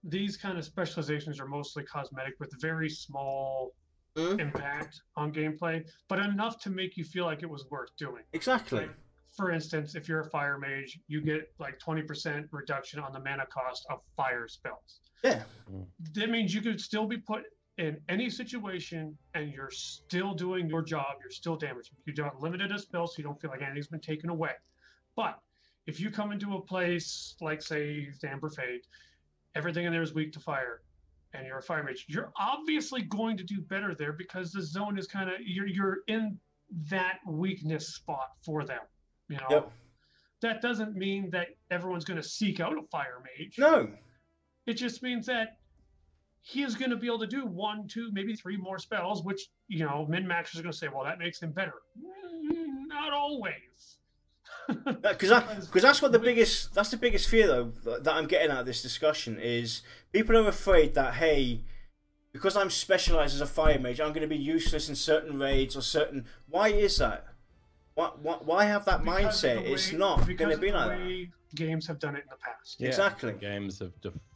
these kind of specializations. Are mostly cosmetic with very small impact on gameplay, but enough to make you feel like it was worth doing. Exactly. Like, for instance, if you're a fire mage, you get like 20% reduction on the mana cost of fire spells. Yeah. That means you could still be put in any situation and you're still doing your job. You're still damaging. You don't limited a spell, so you don't feel like anything's been taken away. But if you come into a place like, say, Amber Fade, everything in there is weak to fire, and you're a fire mage, you're obviously going to do better there because the zone is kind of you're in that weakness spot for them. Yep. That doesn't mean that everyone's going to seek out a fire mage. No. It just means that he is going to be able to do 1, 2, maybe 3 more spells, which, min-maxers are going to say, well, that makes him better. Not always. Because that's what the biggest fear though that I'm getting out of this discussion is people are afraid that, hey, because I'm specialized as a fire mage, I'm going to be useless in certain raids or certain. Why is that? Why have that mindset? It's not going to be like that. Games have done it in the past. Yeah, exactly. Games have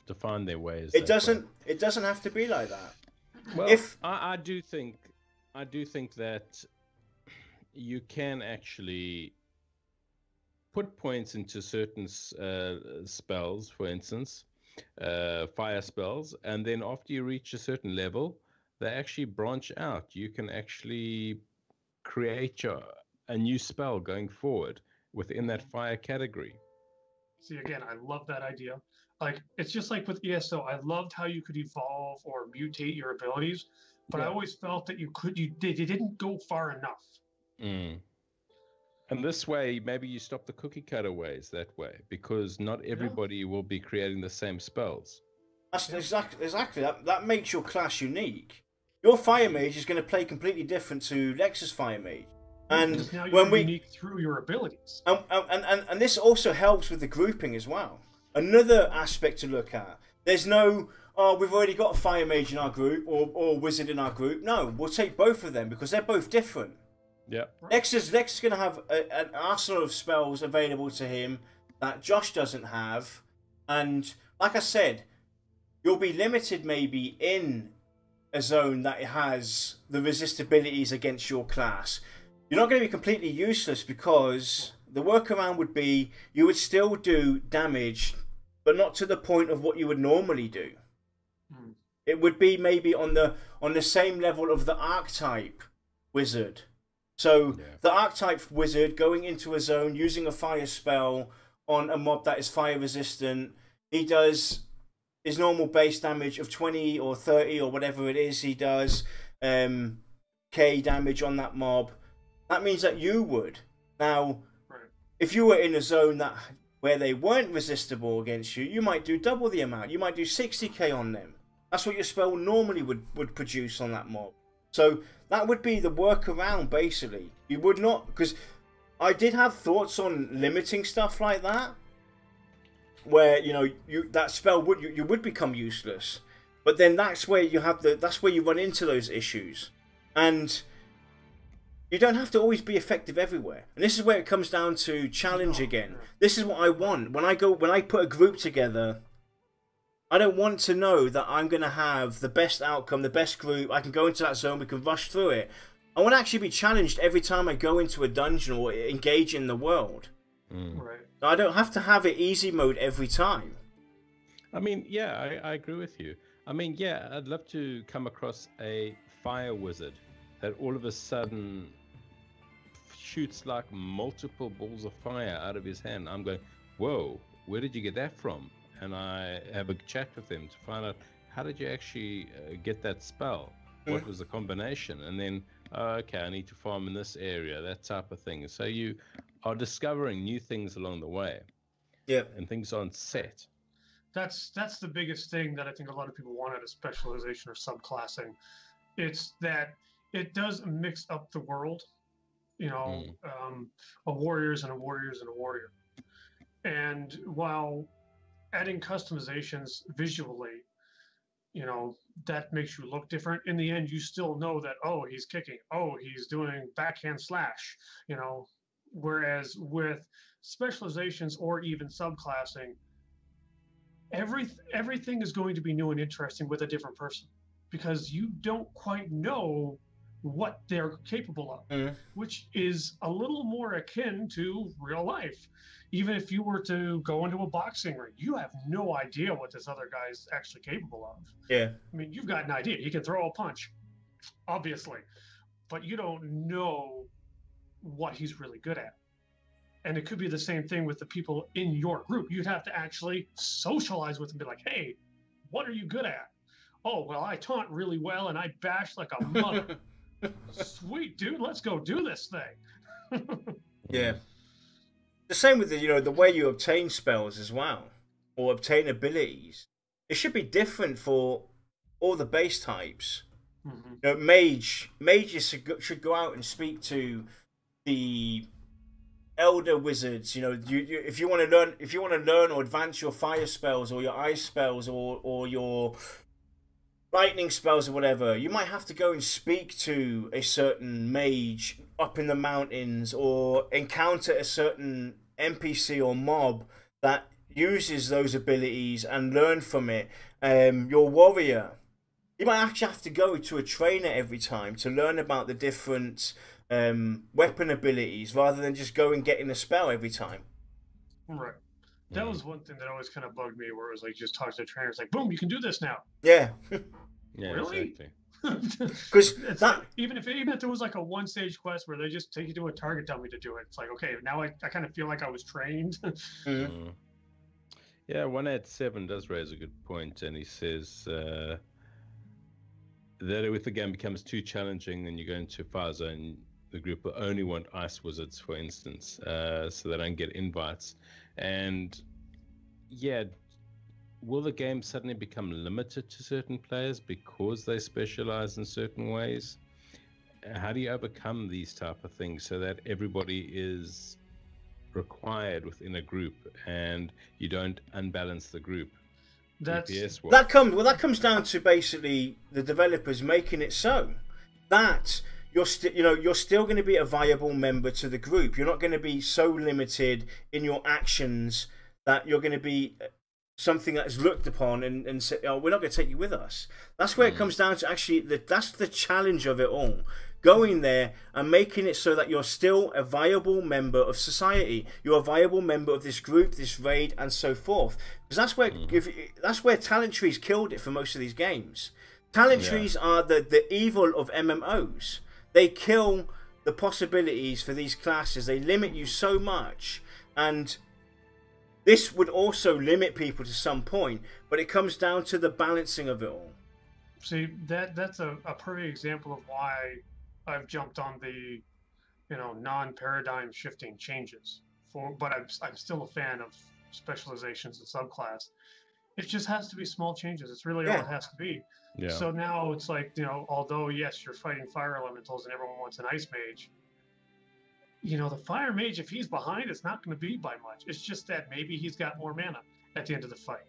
defined their ways. It doesn't have to be like that. Well, I do think that you can actually put points into certain spells, for instance, fire spells, and then after you reach a certain level, they actually branch out. You can actually create a new spell going forward within that fire category. See, again, I love that idea. Like, it's just like with ESO. I loved how you could evolve or mutate your abilities, but I always felt that you didn't go far enough. And this way, maybe you stop the cookie cutter ways that way, because not everybody will be creating the same spells. That's exactly that makes your class unique. Your fire mage is going to play completely different to Lex's fire mage. And now you're unique through your abilities. And this also helps with the grouping as well. Another aspect to look at. There's no, we've already got a fire mage in our group or wizard in our group. No, we'll take both of them because they're both different. Yeah. Lex is going to have an arsenal of spells available to him that Josh doesn't have. And like I said, you'll be limited maybe in a zone that has the resistibilities against your class. You're not going to be completely useless because the workaround would be you would still do damage, but not to the point of what you would normally do. It would be maybe on the same level of the Archetype wizard. So the Archetype wizard going into a zone using a fire spell on a mob that is fire resistant. He does his normal base damage of 20 or 30 or whatever it is he does, K damage on that mob. That means that you would. Now, if you were in a zone where they weren't resistible against you, you might do double the amount. You might do 60k on them. That's what your spell normally would produce on that mob. So that would be the workaround, basically. You would not, because I did have thoughts on limiting stuff like that, where that spell would become useless. But then that's where you run into those issues, and you don't have to always be effective everywhere. And this is where it comes down to challenge again. This is what I want when I put a group together. I don't want to know that I'm going to have the best outcome, the best group. I can go into that zone, we can rush through it. I want to actually be challenged every time I go into a dungeon or engage in the world. Right. I don't have to have it easy mode every time. I mean, yeah, I agree with you. I mean, yeah, I'd love to come across a fire wizard that all of a sudden shoots like multiple balls of fire out of his hand. I'm going, whoa, where did you get that from? And I have a chat with them to find out, how did you actually get that spell? What was the combination? And then, okay, I need to farm in this area, that type of thing. So you are discovering new things along the way. Yeah. And things aren't set. That's the biggest thing that I think a lot of people want out of specialization or subclassing. It's that it does mix up the world. A warriors and a warriors and a warrior. And while adding customizations visually, that makes you look different. In the end, you still know that, oh, he's kicking, oh, he's doing backhand slash, whereas with specializations or even subclassing, everything is going to be new and interesting with a different person, because you don't quite know what they're capable of, which is a little more akin to real life. Even if you were to go into a boxing ring, you have no idea what this other guy is actually capable of. Yeah. I mean, you've got an idea. He can throw a punch, obviously, but you don't know what he's really good at. And it could be the same thing with the people in your group. You'd have to actually socialize with them, be like, hey, what are you good at? Oh, well, I taunt really well and I bash like a mother. Sweet, dude, let's go do this thing. Yeah. The same with the way you obtain spells as well, or obtain abilities. It should be different for all the base types. Mages should go out and speak to the elder wizards. If you want to learn or advance your fire spells or your ice spells or your lightning spells or whatever, you might have to go and speak to a certain mage up in the mountains, or encounter a certain NPC or mob that uses those abilities and learn from it. Your warrior, you might actually have to go to a trainer every time to learn about the different weapon abilities, rather than just go and getting a spell every time. Right. That was one thing that always kind of bugged me, where it was like, just talk to the trainer, it's like, boom, you can do this now. Yeah. Yeah, really? Because even if there was like a one-stage quest where they just take you to a target dummy to do it, it's like, okay, now I kind of feel like I was trained. Yeah, 187 does raise a good point, and he says that if the game becomes too challenging and you go into fire zone, the group will only want ice wizards, for instance, so they don't get invites. And yeah, will the game suddenly become limited to certain players because they specialize in certain ways? How do you overcome these type of things so that everybody is required within a group and you don't unbalance the group? That comes down to basically the developers making it so that you're still going to be a viable member to the group. You're not going to be so limited in your actions that you're going to be something that is looked upon and say, oh, we're not going to take you with us. That's where it comes down to. Actually, that's the challenge of it all. going there and making it so that you're still a viable member of society. You're a viable member of this group, this raid, and so forth. Because that's where talent trees killed it for most of these games. Talent trees are the evil of MMOs. They kill the possibilities for these classes. They limit you so much, and this would also limit people to some point, but it comes down to the balancing of it all. See, that's a perfect example of why I've jumped on the, non-paradigm shifting changes. But I'm still a fan of specializations and subclass. It just has to be small changes. It's really all it has to be. Yeah. So now it's like, although yes, you're fighting fire elementals and everyone wants an ice mage, the fire mage, if he's behind, it's not going to be by much. It's just that maybe he's got more mana at the end of the fight.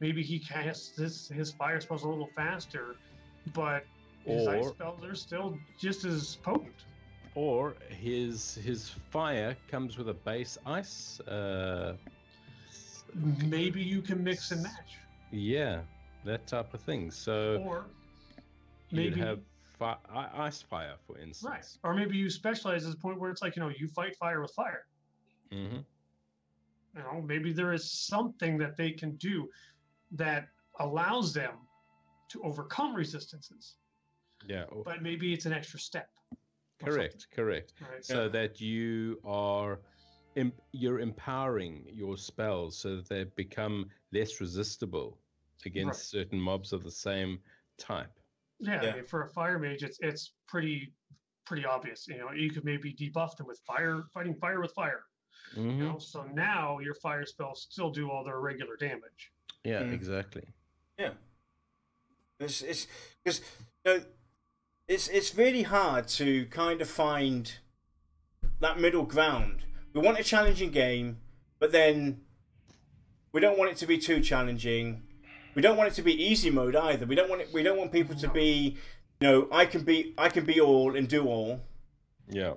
Maybe he casts his fire spells a little faster, but his ice spells are still just as potent. Or his fire comes with a base ice. Maybe you can mix and match. Yeah, that type of thing. So or maybe you'd have ice fire, for instance. Right. Or maybe you specialize to the point where it's like, you fight fire with fire. Mm-hmm. Maybe there is something that they can do that allows them to overcome resistances. Yeah. But maybe it's an extra step. Correct. Right. So that you're empowering your spells so that they become less resistible against certain mobs of the same type. Yeah. I mean, for a fire mage, it's pretty obvious. You could maybe debuff them with fighting fire with fire. Mm-hmm. So now your fire spells still do all their regular damage. Yeah, exactly. Yeah. It's because it's really hard to kind of find that middle ground. We want a challenging game, but then we don't want it to be too challenging. We don't want it to be easy mode either. We don't want people to be, I can be all and do all. Yeah.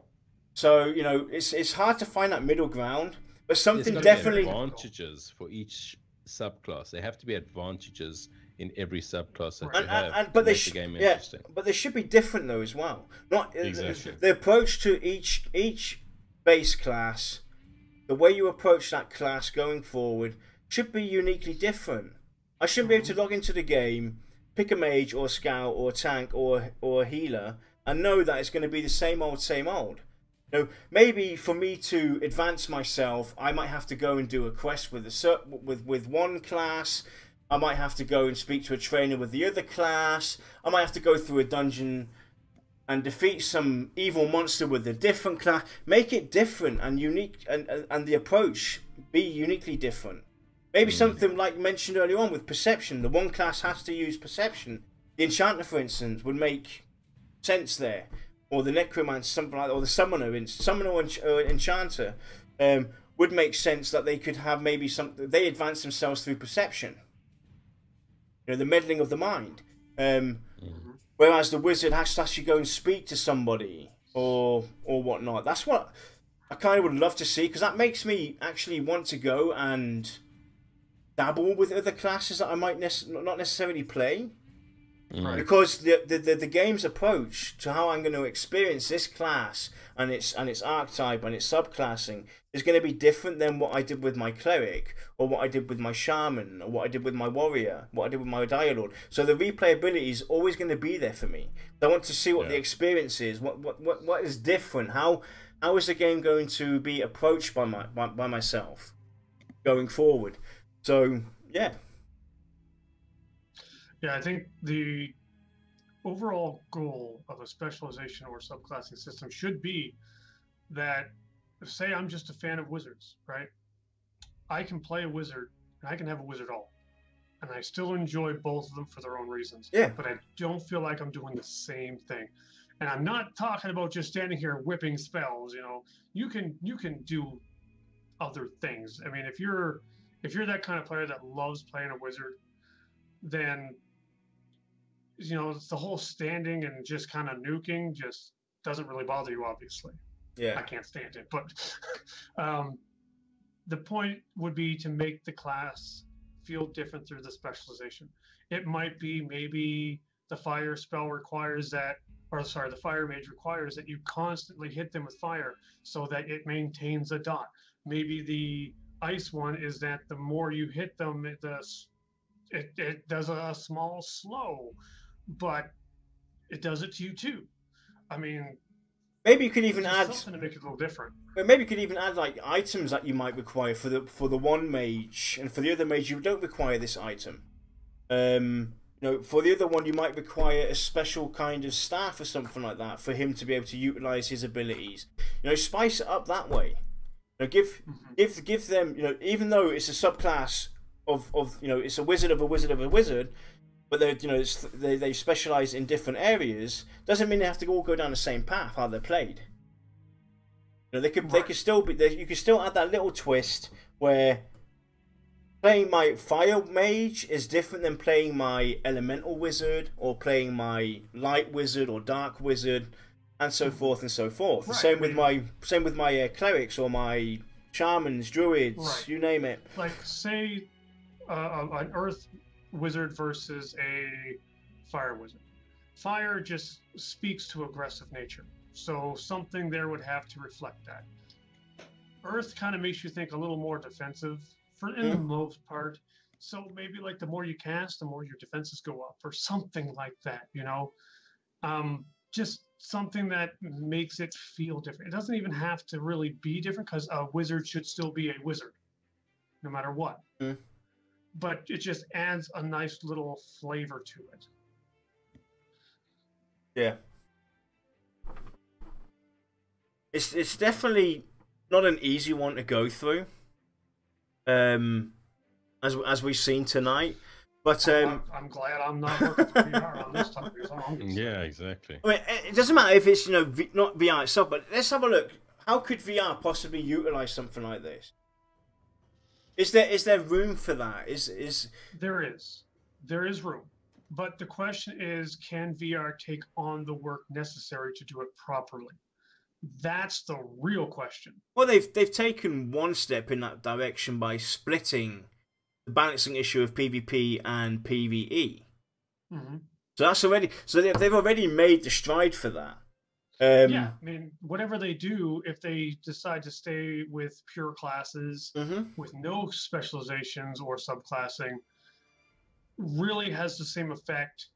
So it's hard to find that middle ground, but something There's definitely advantages for each subclass. There have to be advantages in every subclass that you have but to make the game interesting. But they should be different though as well. Not exactly. The approach to each base class, the way you approach that class going forward should be uniquely different. I shouldn't be able to log into the game, pick a mage or a scout or a tank or a healer, and know that it's going to be the same old. Maybe for me to advance myself, I might have to go and do a quest with one class. I might have to go and speak to a trainer with the other class. I might have to go through a dungeon and defeat some evil monster with a different class. Make it different and unique, and the approach be uniquely different. Maybe something like mentioned earlier on with perception. The one class has to use perception. The enchanter, for instance, would make sense there. Or the necromancer, something like that. Or the summoner or enchanter would make sense that they could have maybe something. They advance themselves through perception. The meddling of the mind. Whereas the wizard has to actually go and speak to somebody or whatnot. That's what I kind of would love to see, because that makes me actually want to go and dabble with other classes that I might not necessarily play. Right. Because the game's approach to how I'm going to experience this class and its archetype and its subclassing is going to be different than what I did with my cleric, or what I did with my shaman, or what I did with my warrior, what I did with my dialord. So the replayability is always going to be there for me. I want to see what the experience is, what is different, how is the game going to be approached by myself going forward. So yeah. Yeah, I think the overall goal of a specialization or subclassing system should be that, say I'm just a fan of wizards, right? I can play a wizard, and I can have a wizard all, and I still enjoy both of them for their own reasons. Yeah. But I don't feel like I'm doing the same thing. And I'm not talking about just standing here whipping spells. You can do other things. I mean, if you're that kind of player that loves playing a wizard, then it's the whole standing and just kind of nuking just doesn't really bother you, obviously. Yeah. I can't stand it. But the point would be to make the class feel different through the specialization. It might be maybe the fire spell requires that, or sorry, the Firemage requires that you constantly hit them with fire so that it maintains a dot. Maybe the ice one is that the more you hit them, it does a small slow, but it does it to you too. I mean, maybe you could even add something to make it a little different. But maybe you could even add like items that you might require for the one mage, and for the other mage you don't require this item. You know, for the other one you might require a special kind of staff or something like that for him to be able to utilize his abilities. You know, spice it up that way. You know, give them, you know, even though it's a subclass of you know, it's a wizard of a wizard of a wizard, but they, you know, they specialize in different areas. Doesn't mean they have to all go down the same path how they're played. You know, they could still be. You could still add that little twist where playing my fire mage is different than playing my elemental wizard or playing my light wizard or dark wizard, and so forth and so forth. Right. Same with my clerics or my shamans, druids, you name it. Like say an earth wizard versus a fire wizard. Fire just speaks to aggressive nature, so something there would have to reflect that. Earth kind of makes you think a little more defensive in the most part, so maybe like the more you cast, the more your defenses go up or something like that, you know. Just something that makes it feel different. It doesn't even have to really be different, because a wizard should still be a wizard no matter what. But it just adds a nice little flavor to it. Yeah. It's definitely not an easy one to go through. As we've seen tonight. But I'm glad I'm not working for VR on this topic. Yeah, exactly. I mean, it doesn't matter if it's, you know, not VR itself, but let's have a look. How could VR possibly utilize something like this? Is there room for that? There is room, but the question is, can VR take on the work necessary to do it properly? That's the real question. Well, they've taken one step in that direction by splitting the balancing issue of PvP and PvE. So that's already, so they've already made the stride for that. Yeah, I mean, whatever they do, if they decide to stay with pure classes with no specializations or subclassing, really has the same effect.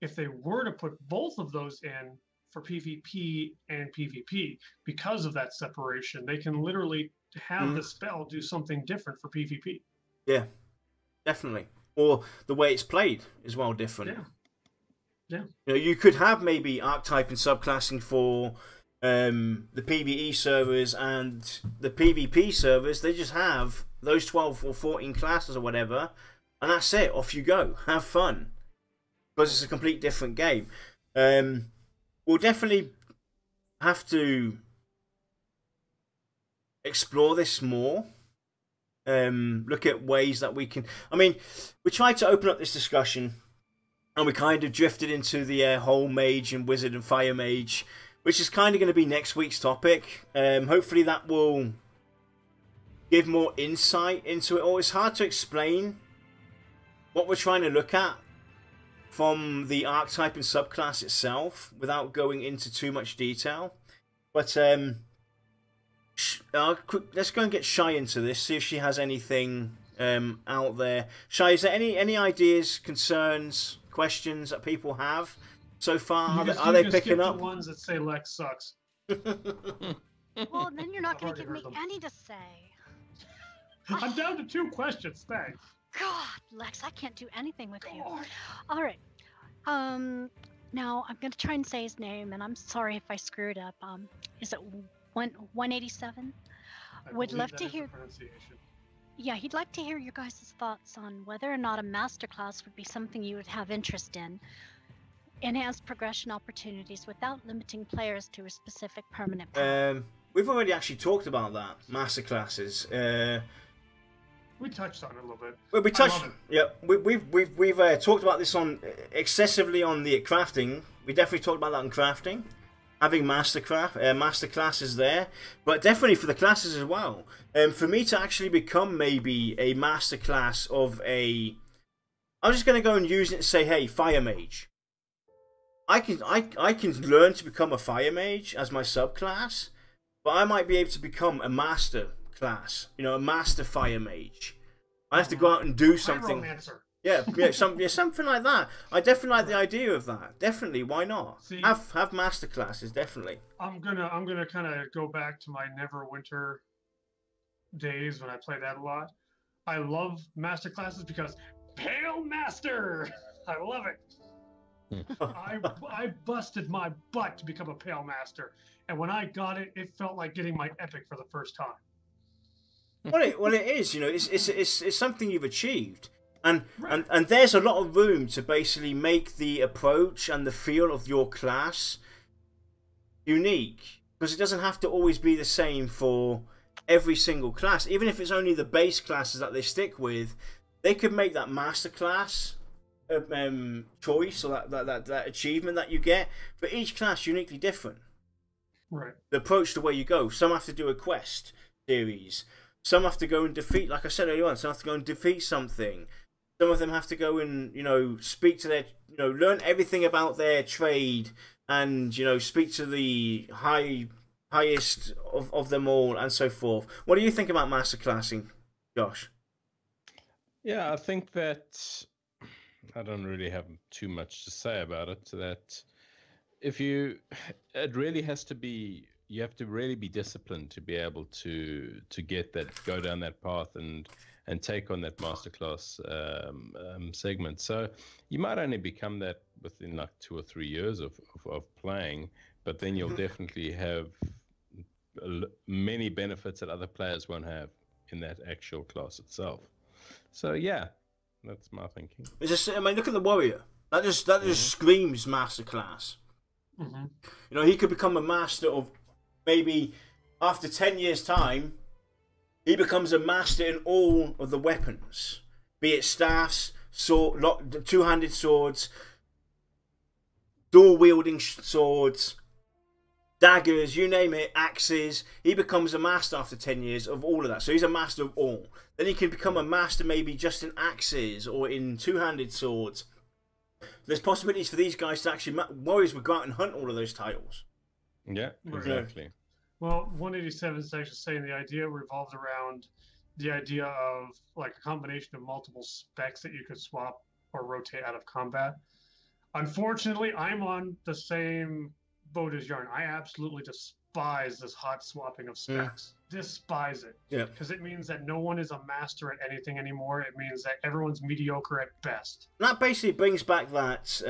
If they were to put both of those in for PvP and PvP, because of that separation, they can literally have the spell do something different for PvP. Yeah, definitely. Or the way it's played is well different. Yeah. Yeah. You know, you could have maybe archetype and subclassing for the PvE servers, and the PvP servers, they just have those 12 or 14 classes or whatever, and that's it. Off you go. Have fun. Because it's a complete different game. We'll definitely have to explore this more. Look at ways that we can... I mean, we tried to open up this discussion, and we kind of drifted into the whole mage and wizard and fire mage, which is kind of going to be next week's topic. Hopefully that will give more insight into it all. It's hard to explain what we're trying to look at from the archetype and subclass itself without going into too much detail. But let's go and get Shy into this, see if she has anything out there. Shy, is there any ideas, concerns, questions that people have so far? Are they picking up? The ones that say Lex sucks. Well, then you're not going to give me any to say. I'm down to 2 questions. Thanks. God, Lex, I can't do anything with you. All right. Now I'm going to try and say his name, and I'm sorry if I screw it up. Is it 187? Would love to hear. Yeah, he'd like to hear your guys' thoughts on whether or not a masterclass would be something you would have interest in. Enhance progression opportunities without limiting players to a specific permanent path. We've already actually talked about that, masterclasses. We touched on it a little bit. Well, we touched. Yeah, we've talked about this on excessively on the crafting. We definitely talked about that in crafting. Having masterclasses there, but definitely for the classes as well. For me to actually become maybe a masterclass of a, I'm just going to go and use it and say, hey, Firemage. I can learn to become a Firemage as my subclass, but I might be able to become a master class, you know, a master Firemage. I have to go out and do something. Yeah, something like that. I definitely like the idea of that. Definitely, why not? See, have master classes, definitely. I'm gonna kind of go back to my Neverwinter days when I played that a lot. I love master classes because Pale Master. I love it. I busted my butt to become a Pale Master, and when I got it, it felt like getting my epic for the first time. Well, it is. You know, it's something you've achieved, and there's a lot of room to basically make the approach and the feel of your class unique, because it doesn't have to always be the same for every single class. Even if it's only the base classes that they stick with, they could make that master class choice, or that achievement that you get for each class uniquely different. Right. The approach to where you go. Some have to do a quest series. Some have to go and defeat, like I said earlier on, some have to go and defeat something. Some of them have to go and, you know, speak to their, you know, learn everything about their trade and, you know, speak to the highest of them all and so forth. What do you think about masterclassing, Josh? Yeah, I think that I don't really have too much to say about it. That it really has to be, you have to really be disciplined to be able to get that, go down that path and take on that masterclass segment. So you might only become that within like 2 or 3 years of playing, but then you'll definitely have many benefits that other players won't have in that actual class itself. So yeah, that's my thinking. It's just, I mean, look at the warrior. That just screams masterclass. Mm-hmm. You know, he could become a master of, maybe after 10 years' time, he becomes a master in all of the weapons, be it staffs, sword, two-handed swords, dual-wielding swords, daggers, you name it, axes. He becomes a master after 10 years of all of that. So he's a master of all. Then he can become a master maybe just in axes or in two-handed swords. There's possibilities for these guys to actually, warriors would go out and hunt all of those titles. Yeah, exactly. Well, 187 is actually saying the idea revolved around the idea of like a combination of multiple specs that you could swap or rotate out of combat. Unfortunately, I'm on the same boat as Yarn. I absolutely despise this hot swapping of specs. Despise it. Yeah. Because it means that no one is a master at anything anymore. It means that everyone's mediocre at best. That basically brings back that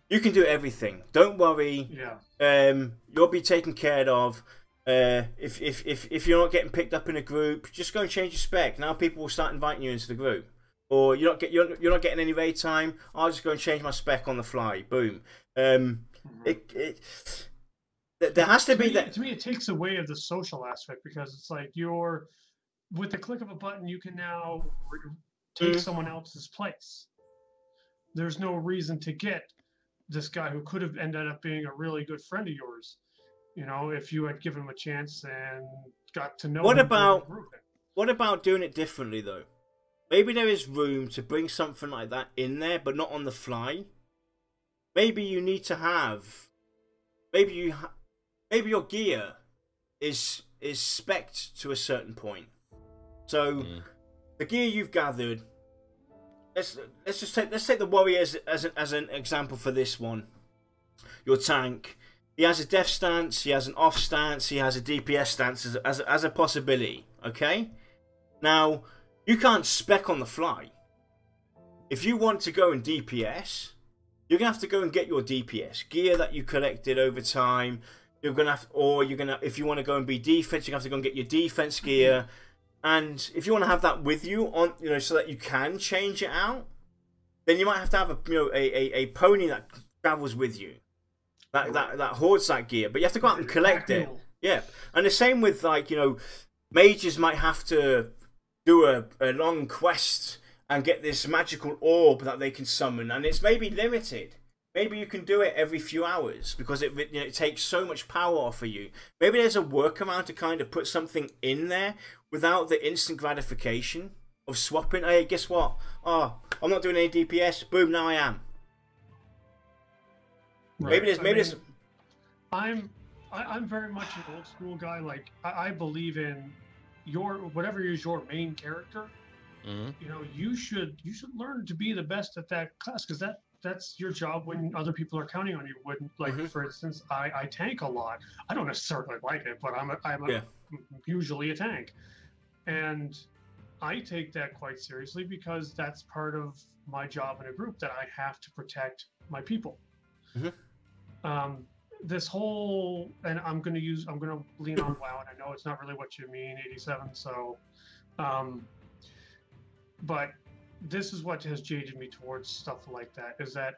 you can do everything. Don't worry. Yeah. You'll be taken care of. If you're not getting picked up in a group, just go and change your spec. Now people will start inviting you into the group. Or you're not getting any raid time. I'll just go and change my spec on the fly. Boom. There has to be that. To me, it takes away of the social aspect, because it's like you're, with the click of a button, you can now take someone else's place. There's no reason to get this guy who could have ended up being a really good friend of yours, you know, if you had given him a chance and got to know him. What about doing it differently though? Maybe there is room to bring something like that in there, but not on the fly. Maybe you need to have, maybe your gear is spec'd to a certain point. So the gear you've gathered, let's take the warrior as an example for this one. Your tank, he has a def stance, he has an off stance, he has a DPS stance as a possibility. Okay, now you can't spec on the fly. If you want to go in DPS, you're gonna have to go and get your DPS gear that you collected over time. You're gonna have, if you want to go and be defense, you're gonna have to go and get your defense gear. And if you want to have that with you on, you know, so that you can change it out, then you might have to have a pony that travels with you, that hoards that gear. But you have to go out and collect it. Yeah, and the same with, like, you know, mages might have to do a long quest and get this magical orb that they can summon, and it's maybe limited. Maybe you can do it every few hours because it takes so much power off of you. Maybe there's a workaround to kind of put something in there without the instant gratification of swapping. Hey, guess what? Oh, I'm not doing any DPS. Boom, now I am. Maybe there's. I'm very much an old school guy. Like I believe in whatever is your main character. You know, you should learn to be the best at that class, because that's your job when other people are counting on you. When, like, for instance, I tank a lot. I don't necessarily like it, but I'm usually a tank, and I take that quite seriously because that's part of my job in a group, that I have to protect my people. This whole, and I'm gonna lean on WoW, and I know it's not really what you mean, 87. So, but this is what has jaded me towards stuff like that, is that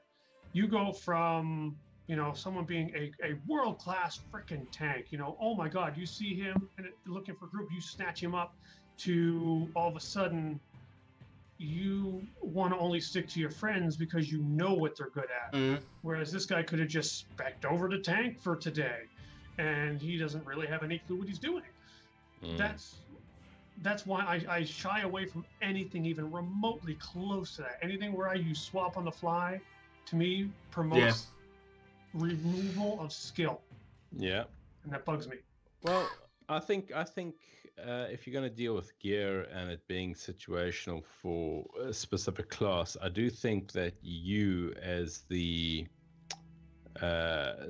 you go from, you know, someone being a world-class freaking tank, you know, oh my God, you see him and looking for group, you snatch him up, to all of a sudden you want to only stick to your friends because you know what they're good at. Whereas this guy could have just specced over to tank for today, and he doesn't really have any clue what he's doing. That's why I shy away from anything even remotely close to that. Anything where I use swap on the fly, to me, promotes removal of skill. Yeah. And that bugs me. Well, I think if you're going to deal with gear and it being situational for a specific class, I do think that you, as the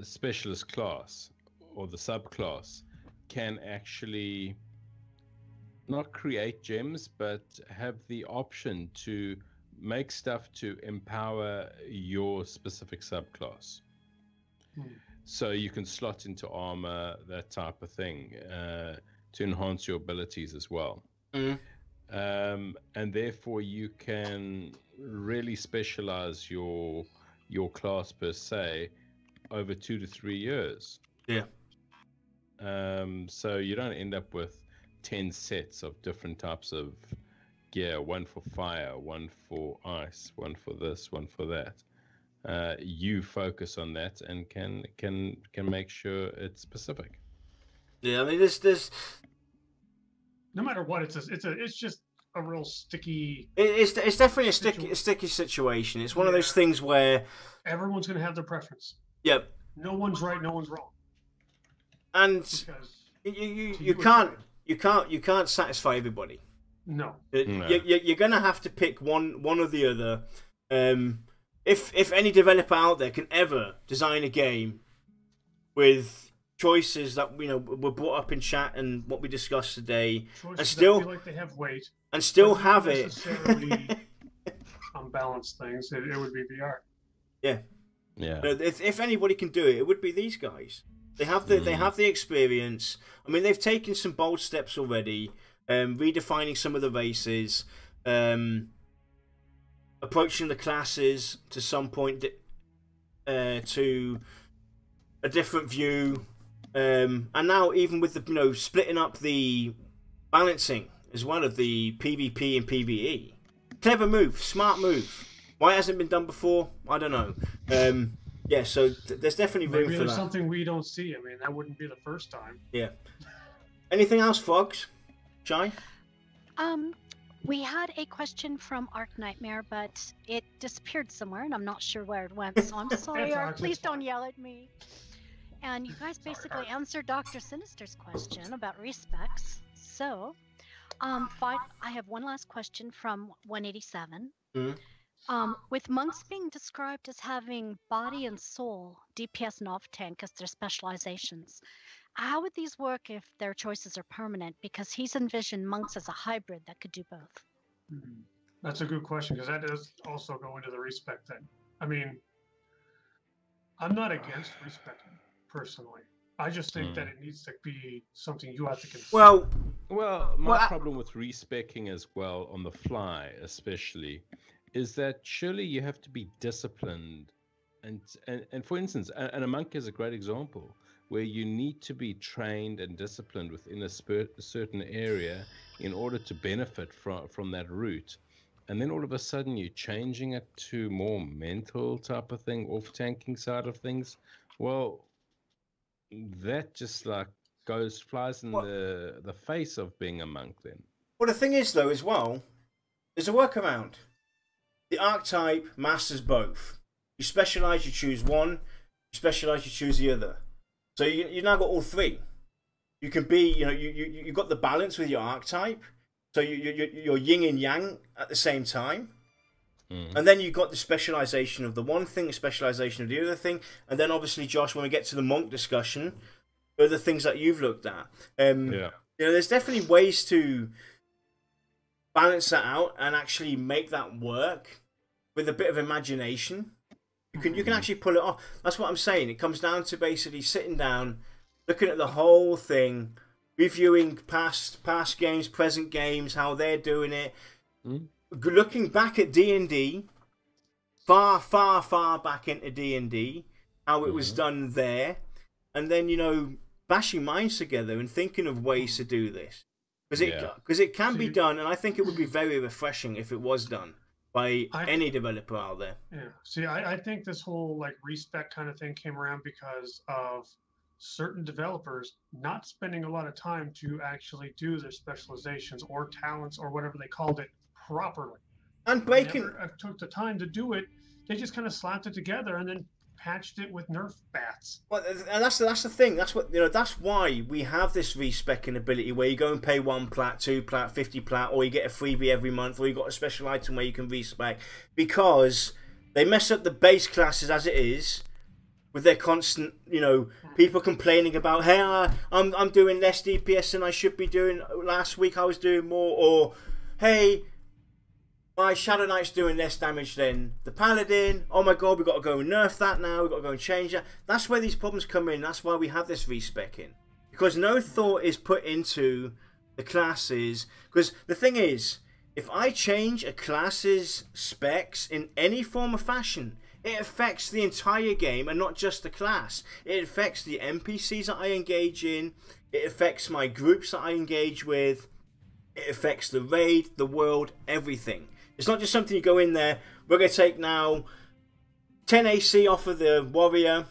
specialist class or the subclass, can actually not create gems, but have the option to make stuff to empower your specific subclass. So you can slot into armor, that type of thing, to enhance your abilities as well. And therefore you can really specialize your class per se over 2 to 3 years. So you don't end up with 10 sets of different types of gear, one for fire, one for ice, one for this, one for that. You focus on that and can make sure it's specific. Yeah, I mean, there's no matter what, it's just a real sticky. It's definitely a sticky situation. It's one of those things where everyone's going to have their preference. Yep. No one's right, no one's wrong. And you can't satisfy everybody. No. You're gonna have to pick one or the other. If any developer out there can ever design a game with choices that, you know, were brought up in chat and what we discussed today, choices and still that feel like they have weight, and still have it necessarily unbalanced things, it would be VR. Yeah. If anybody can do it, it would be these guys. They have the experience. I mean, they've taken some bold steps already, redefining some of the races, approaching the classes to some point to a different view, and now even with the, you know, splitting up the balancing as well of the PvP and PvE. Clever move, smart move. Why it hasn't been done before, I don't know. Yeah, so there's definitely room for that. There's something we don't see. I mean, that wouldn't be the first time. Yeah. Anything else, Fox? Jai? We had a question from Arc Nightmare, but it disappeared somewhere, and I'm not sure where it went. So I'm sorry, Arc. Please don't yell at me. And you guys basically answered Dr. Sinister's question about respecs. So, I have one last question from 187. With monks being described as having body and soul, DPS and off-tank as their specializations, how would these work if their choices are permanent? Because he's envisioned monks as a hybrid that could do both. That's a good question, because that does also go into the respec thing. I mean, I'm not against respecting, personally. I just think that it needs to be something you have to consider. Well, my problem with respeccing as well, on the fly especially, is that surely you have to be disciplined, and for instance, and a monk is a great example, where you need to be trained and disciplined within a certain area in order to benefit from that route, and then all of a sudden you're changing it to more mental type of thing, off-tanking side of things. Well, that just like flies in the face of being a monk then. Well, the thing is, though, as well, there's a workaround. The archetype masters both. You specialize, you choose one. You specialize, you choose the other. So you now got all three. You can be, you got the balance with your archetype. So you're yin and yang at the same time. And then you got the specialization of the one thing, the specialization of the other thing. And then obviously, Josh, when we get to the monk discussion, are the things that you've looked at. There's definitely ways to balance that out and actually make that work with a bit of imagination. You can actually pull it off. That's what I'm saying. It comes down to basically sitting down, looking at the whole thing, reviewing past games, present games, how they're doing it, looking back at D&D, far back into D&D, how it was done there, and then bashing minds together and thinking of ways to do this, because it can be done, and I think it would be very refreshing if it was done by any developer out there. Yeah. See, I think this whole like respec kind of thing came around because of certain developers not spending a lot of time to actually do their specializations or talents or whatever they called it properly. And breaking. They never took the time to do it. They just kind of slapped it together and then patched it with nerf bats. Well, and that's the thing. That's what that's why we have this respeccing ability where you go and pay 1 plat, 2 plat, 50 plat, or you get a freebie every month, or you got a special item where you can respec, because they mess up the base classes as it is with their constant, people complaining about, hey, I'm doing less DPS than I should be doing. Last week I was doing more, or hey, my Shadow Knight's doing less damage than the Paladin. Oh my god, we've got to go and nerf that now. We've got to go and change that. That's where these problems come in. That's why we have this respeccing. Because no thought is put into the classes. Because the thing is, if I change a class's specs in any form or fashion, it affects the entire game and not just the class. It affects the NPCs that I engage in. It affects my groups that I engage with. It affects the raid, the world, everything. It's not just something you go in there, we're going to take now 10 AC off of the warrior,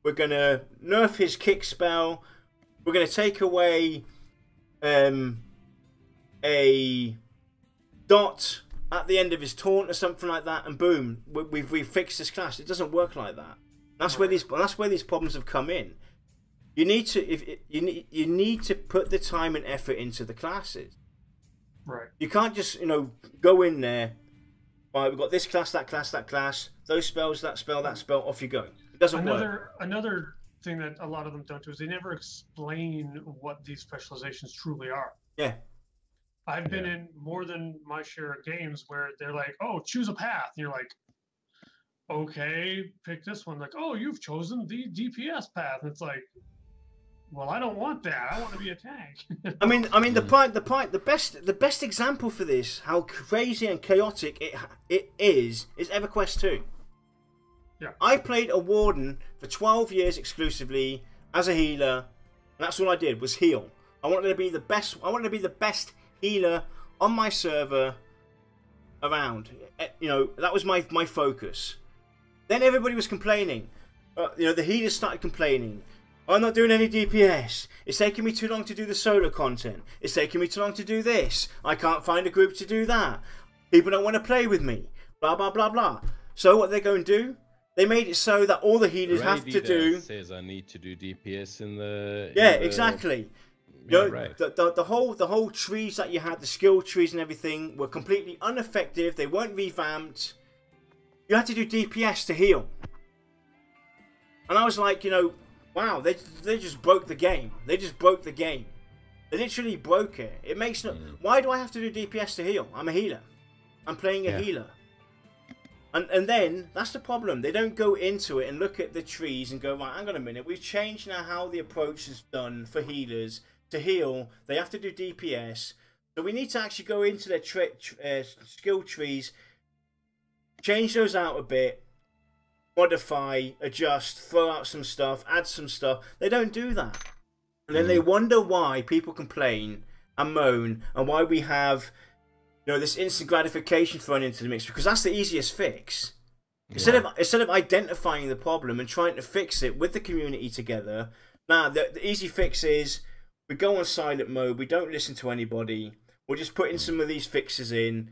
we're going to nerf his kick spell, we're going to take away a dot at the end of his taunt or something like that, and boom, we've fixed this class. It doesn't work like that. That's where these problems have come in. You need to you need to put the time and effort into the classes. Right. You can't just, go in there, right, we've got this class, that class, that class, those spells, that spell, off you go. It doesn't work. Another thing that a lot of them don't do is they never explain what these specializations truly are. Yeah. I've been in more than my share of games where they're like, oh, choose a path. And you're like, okay, pick this one. Like, oh, you've chosen the DPS path. And it's like, well, I don't want that. I want to be a tank. I mean, the best example for this, how crazy and chaotic it is EverQuest 2. Yeah. I played a warden for 12 years exclusively as a healer, and that's all I did was heal. I wanted to be the best. I wanted to be the best healer on my server around. That was my focus. Then everybody was complaining. The healers started complaining. I'm not doing any DPS. It's taking me too long to do the solo content. It's taking me too long to do this. I can't find a group to do that. People don't want to play with me. Blah, blah, blah, blah. So what they're going to do? They made it so that all the healers have to do... says I need to do DPS in the... exactly. The whole trees that you had, the skill trees and everything, were completely ineffective. They weren't revamped. You had to do DPS to heal. And I was like, wow, they just broke the game. They just broke the game. They literally broke it. It makes no... Why do I have to do DPS to heal? I'm a healer. I'm playing a healer. And then, that's the problem. They don't go into it and look at the trees and go, right, hang on a minute. We've changed now how the approach is done for healers. To heal, they have to do DPS. So we need to actually go into their skill trees, change those out a bit, modify, adjust, throw out some stuff, add some stuff. They don't do that. And then they wonder why people complain and moan and why we have this instant gratification thrown into the mix, because that's the easiest fix. Instead of identifying the problem and trying to fix it with the community together, the easy fix is we go on silent mode, we don't listen to anybody, we're just putting some of these fixes in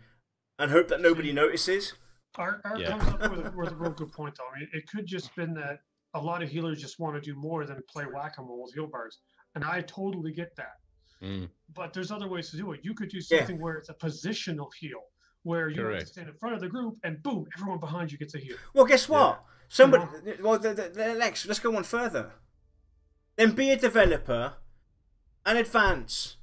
and hope that nobody notices. Art comes up with a real good point, though. I mean, it could just been that a lot of healers just want to do more than play whack-a-mole with heal bars, and I totally get that. But there's other ways to do it. You could do something where it's a positional heal, where you have to stand in front of the group and boom, everyone behind you gets a heal. Well, guess what? Somebody, well, Lex, let's go one further. Then be a developer and advance.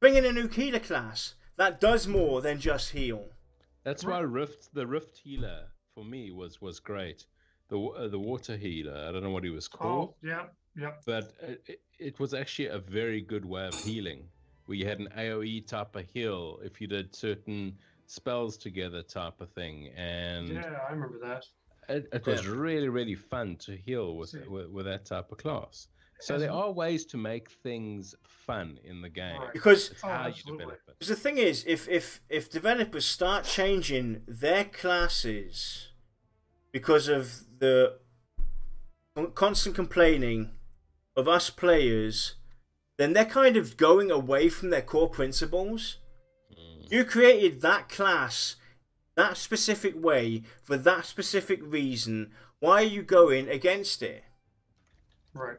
Bring in a new healer class that does more than just heal. That's why the Rift healer for me was great. The water healer. I don't know what he was called. Oh, yeah. But it was actually a very good way of healing, where you had an AoE type of heal if you did certain spells together type of thing. And yeah, I remember that. It was really, really fun to heal with that type of class. So there are ways to make things fun in the game. Right. Because how you develop it. Because the thing is, if developers start changing their classes because of the constant complaining of us players, then they're kind of going away from their core principles. You created that class that specific way for that specific reason. Why are you going against it? Right.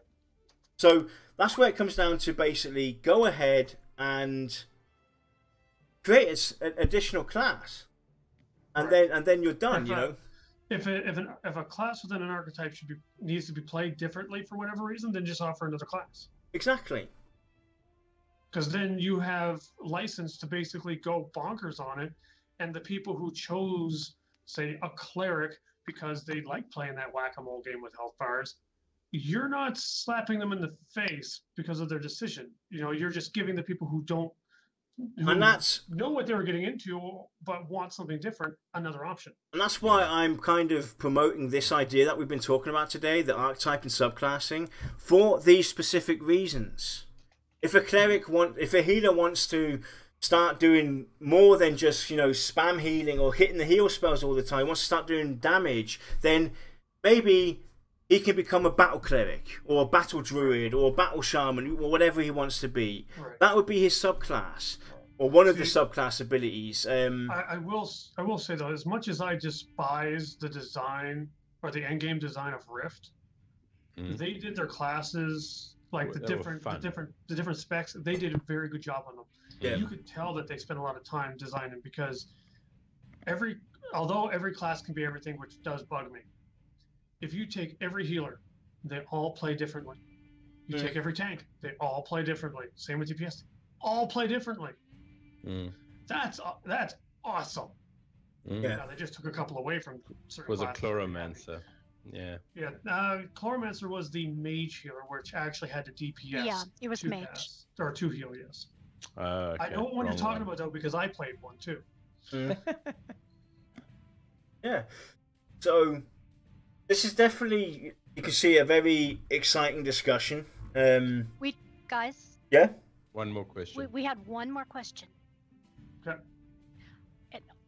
So that's where it comes down to basically go ahead and create an additional class, and then you're done. If a class within an archetype needs to be played differently for whatever reason, then just offer another class. Exactly. Because then you have license to basically go bonkers on it, and the people who chose, say, a cleric because they like playing that whack-a-mole game with health bars, you're not slapping them in the face because of their decision. You're just giving the people who know what they were getting into but want something different another option. And that's why I'm kind of promoting this idea that we've been talking about today, the archetype and subclassing, for these specific reasons. If a healer wants to start doing more than just spam healing or hitting the heal spells all the time, wants to start doing damage, then maybe he can become a battle cleric or a battle druid or a battle shaman or whatever he wants to be. Right. That would be his subclass or one of the subclass abilities. I will say though, as much as I despise the design or the endgame design of Rift, they did their classes like the different specs. They did a very good job on them. Yeah. You could tell that they spent a lot of time designing, because although every class can be everything, which does bug me. If you take every healer, they all play differently. You take every tank, they all play differently. Same with DPS, all play differently. That's awesome. Yeah, they just took a couple away from certain classes. Was a Chloromancer. Yeah. Yeah, Chloromancer was the mage healer, which actually had the DPS. Yeah, it was mage. Or 2 heal, yes. Okay. I know what you're talking about, though, because I played one, too. Yeah. So, this is definitely, you can see, a very exciting discussion. Guys? Yeah? One more question. We had one more question. Okay.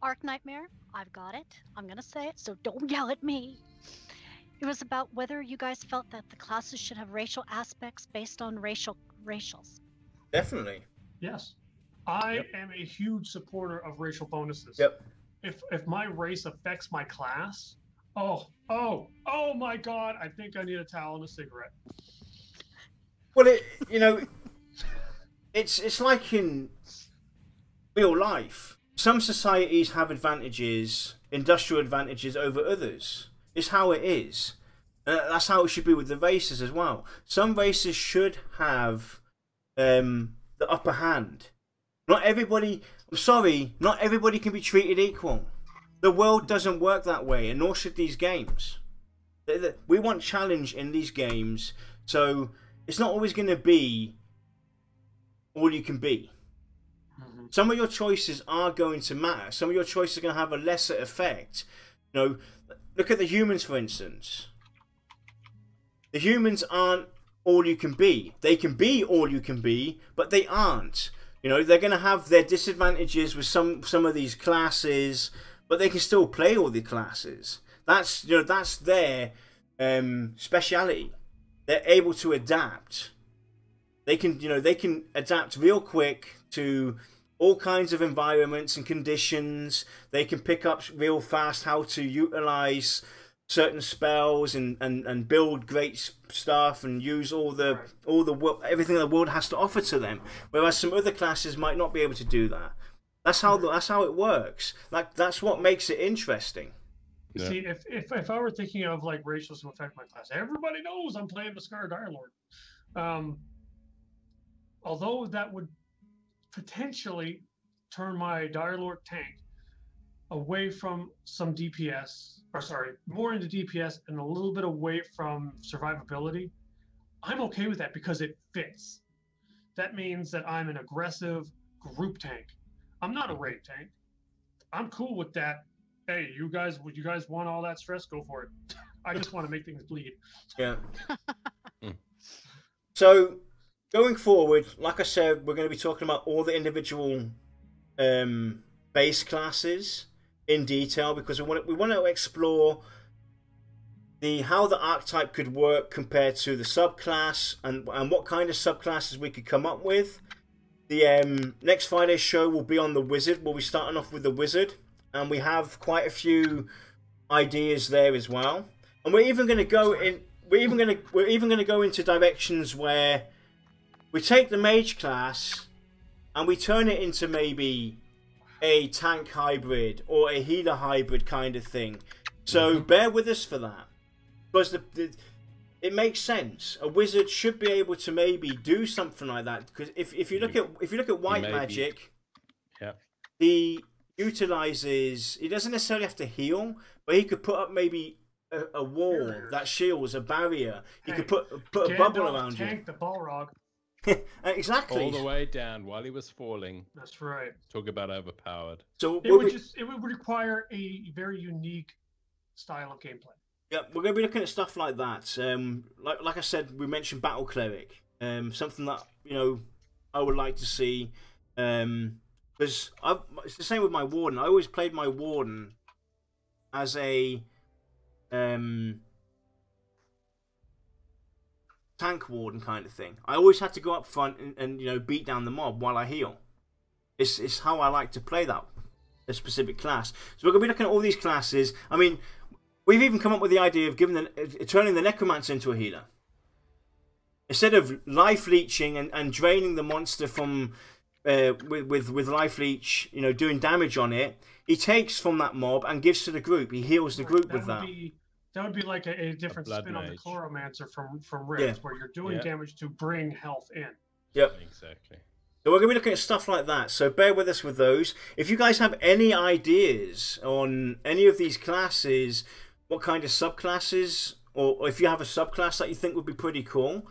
Arc Nightmare, I've got it. I'm going to say it, so don't yell at me. It was about whether you guys felt that the classes should have racial aspects based on racials. Definitely. Yes. I am a huge supporter of racial bonuses. Yep. If my race affects my class, oh my God, I think I need a towel and a cigarette. Well, it's like in real life. Some societies have advantages, industrial advantages over others. It's how it is. That's how it should be with the races as well. Some races should have the upper hand. Not everybody can be treated equal. The world doesn't work that way, and nor should these games. We want challenge in these games, so it's not always going to be all you can be. Some of your choices are going to matter. Some of your choices are going to have a lesser effect. Look at the humans, for instance. The humans aren't all you can be. They can be all you can be, but they aren't. They're going to have their disadvantages with some of these classes, but they can still play all the classes. That's their speciality. They're able to adapt. They can adapt real quick to all kinds of environments and conditions. They can pick up real fast how to utilize certain spells and build great stuff and use everything the world has to offer to them. Whereas some other classes might not be able to do that. That's how it works. That's what makes it interesting. Yeah. See, if I were thinking of like ratios to affect my class, everybody knows I'm playing the Scar Dire Lord. Although that would potentially turn my Dire Lord tank away from some DPS, or sorry, more into DPS and a little bit away from survivability, I'm okay with that because it fits. That means that I'm an aggressive group tank. I'm not a raid tank. I'm cool with that. Hey, you guys want all that stress? Go for it. I just want to make things bleed. Yeah. So, going forward, like I said, we're going to be talking about all the individual base classes in detail because we want to explore how the archetype could work compared to the subclass and what kind of subclasses we could come up with. The next Friday's show will be on the wizard. We'll be starting off with the wizard, and we have quite a few ideas there as well. And we're even going to go in. We're even going to go into directions where we take the mage class and we turn it into maybe a tank hybrid or a healer hybrid kind of thing. So bear with us for that, because it makes sense. A wizard should be able to maybe do something like that. Because if you look at white magic, he utilizes. He doesn't necessarily have to heal, but he could put up maybe a wall that shields, a barrier. He could put a bubble around you. Tank the Balrog. Exactly. All the way down while he was falling. That's right. Talk about overpowered. So it would require a very unique style of gameplay. Yeah, we're going to be looking at stuff like that. Like I said, we mentioned Battle Cleric. Something that I would like to see. Because it's the same with my Warden. I always played my Warden as a tank warden kind of thing. I always had to go up front and beat down the mob while I heal. It's how I like to play a specific class. So we're going to be looking at all these classes. I mean, we've even come up with the idea of turning the Necromancer into a healer. Instead of life leeching and draining the monster from with life leech, doing damage on it, he takes from that mob and gives to the group. He heals the group with that. That would be like a different spin on the Chloromancer from Rift, where you're doing damage to bring health in. Yep. Exactly. So we're going to be looking at stuff like that, so bear with us with those. If you guys have any ideas on any of these classes, what kind of subclasses, or if you have a subclass that you think would be pretty cool,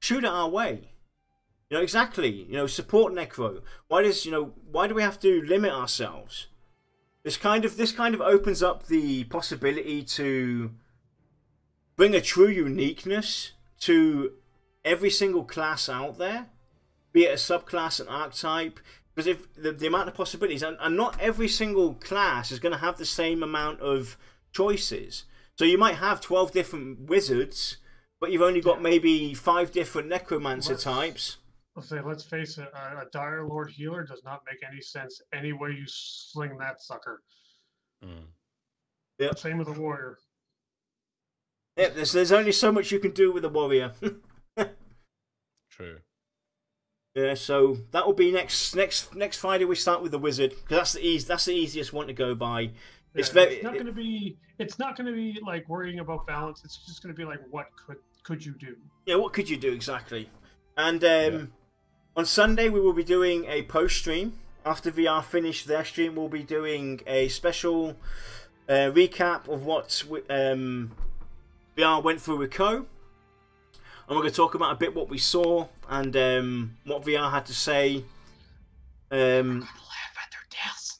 shoot it our way. Exactly. Support Necro. Why do we have to limit ourselves? This kind of opens up the possibility to bring a true uniqueness to every single class out there, be it a subclass, an archetype, because if the amount of possibilities, and not every single class is going to have the same amount of choices. So you might have 12 different wizards, but you've only got maybe 5 different necromancer types. Let's face it, a Dire Lord healer does not make any sense any way you sling that sucker. Yep. Same with a warrior. Yeah, there's only so much you can do with a warrior. True. Yeah, so that will be next Friday. We start with the wizard because that's the easiest one to go by. It's not going to be like worrying about balance. It's just going to be like, what could you do? Yeah, what could you do exactly? And on Sunday we will be doing a post stream. After VR finish their stream, we'll be doing a special recap of what VR went through with Co. And we're going to talk about a bit what we saw and what VR had to say. I'm going to laugh at their deaths.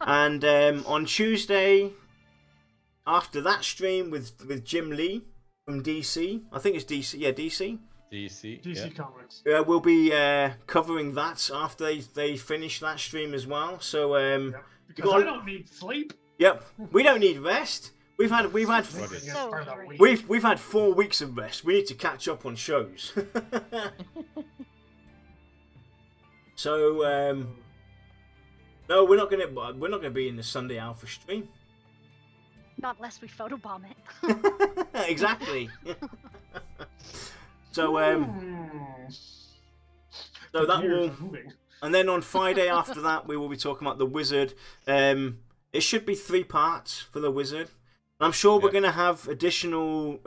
And on Tuesday, after that stream with Jim Lee from DC, I think it's DC, yeah, DC Comics. We'll be covering that after they finish that stream as well. So because I don't need sleep. Yep, we don't need rest. We've had 4 weeks of rest. We need to catch up on shows. So no, we're not gonna be in the Sunday Alpha stream. Not unless we photobomb it. Exactly. So so that will, and then on Friday after that we will be talking about the wizard. It should be 3 parts for the wizard. I'm sure we're going to have additional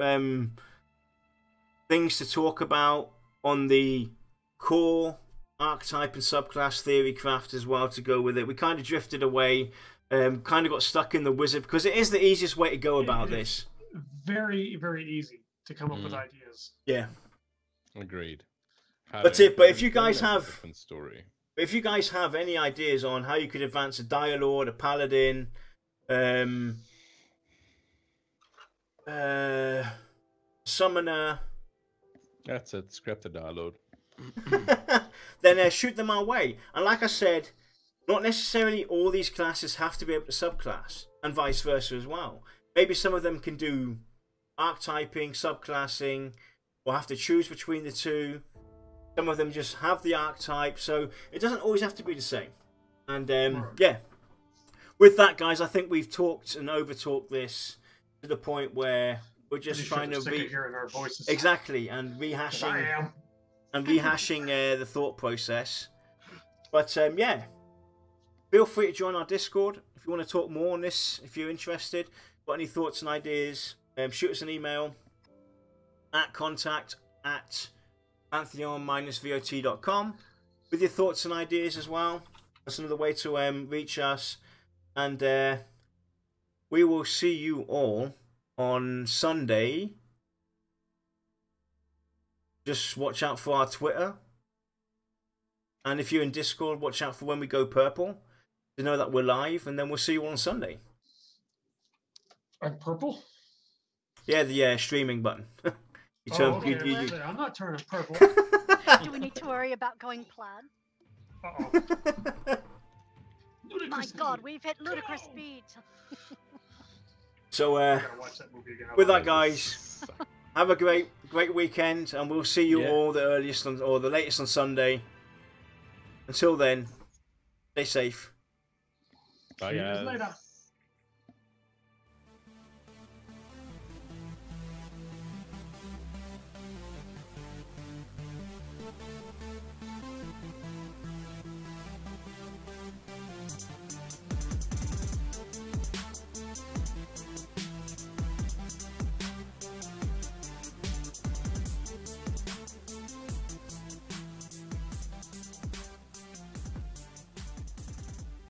things to talk about on the core archetype and subclass theory craft as well to go with it. We kind of drifted away, kind of got stuck in the wizard because it is the easiest way to go about this. Very, very easy to come up with ideas. Yeah. Agreed. But if you guys have different story. If you guys have any ideas on how you could advance a Dire Lord, a Paladin, Summoner, that's it. Scrap the Dire Lord. then shoot them our way. And like I said, not necessarily all these classes have to be able to subclass, and vice versa as well. Maybe some of them can do archetyping, subclassing, or have to choose between the two. Some of them just have the archetype, so it doesn't always have to be the same. And yeah, with that, guys, I think we've talked and over-talked this to the point where we're just trying to hearing our voices. Exactly, and rehashing the thought process. But yeah, feel free to join our Discord if you want to talk more on this. If you're interested, got any thoughts and ideas, shoot us an email at contact@pantheon-vot.com with your thoughts and ideas as well. That's another way to reach us. And we will see you all on Sunday. Just watch out for our Twitter. And if you're in Discord, watch out for when we go purple to know that we're live. And then we'll see you on Sunday. I'm purple? Yeah, the streaming button. I'm not turning purple. Do we need to worry about going plaid? Uh-oh. My God, we've hit ludicrous speed. So, with that, guys, have a great weekend, and we'll see you all the latest on Sunday. Until then, stay safe. Bye, guys. Later.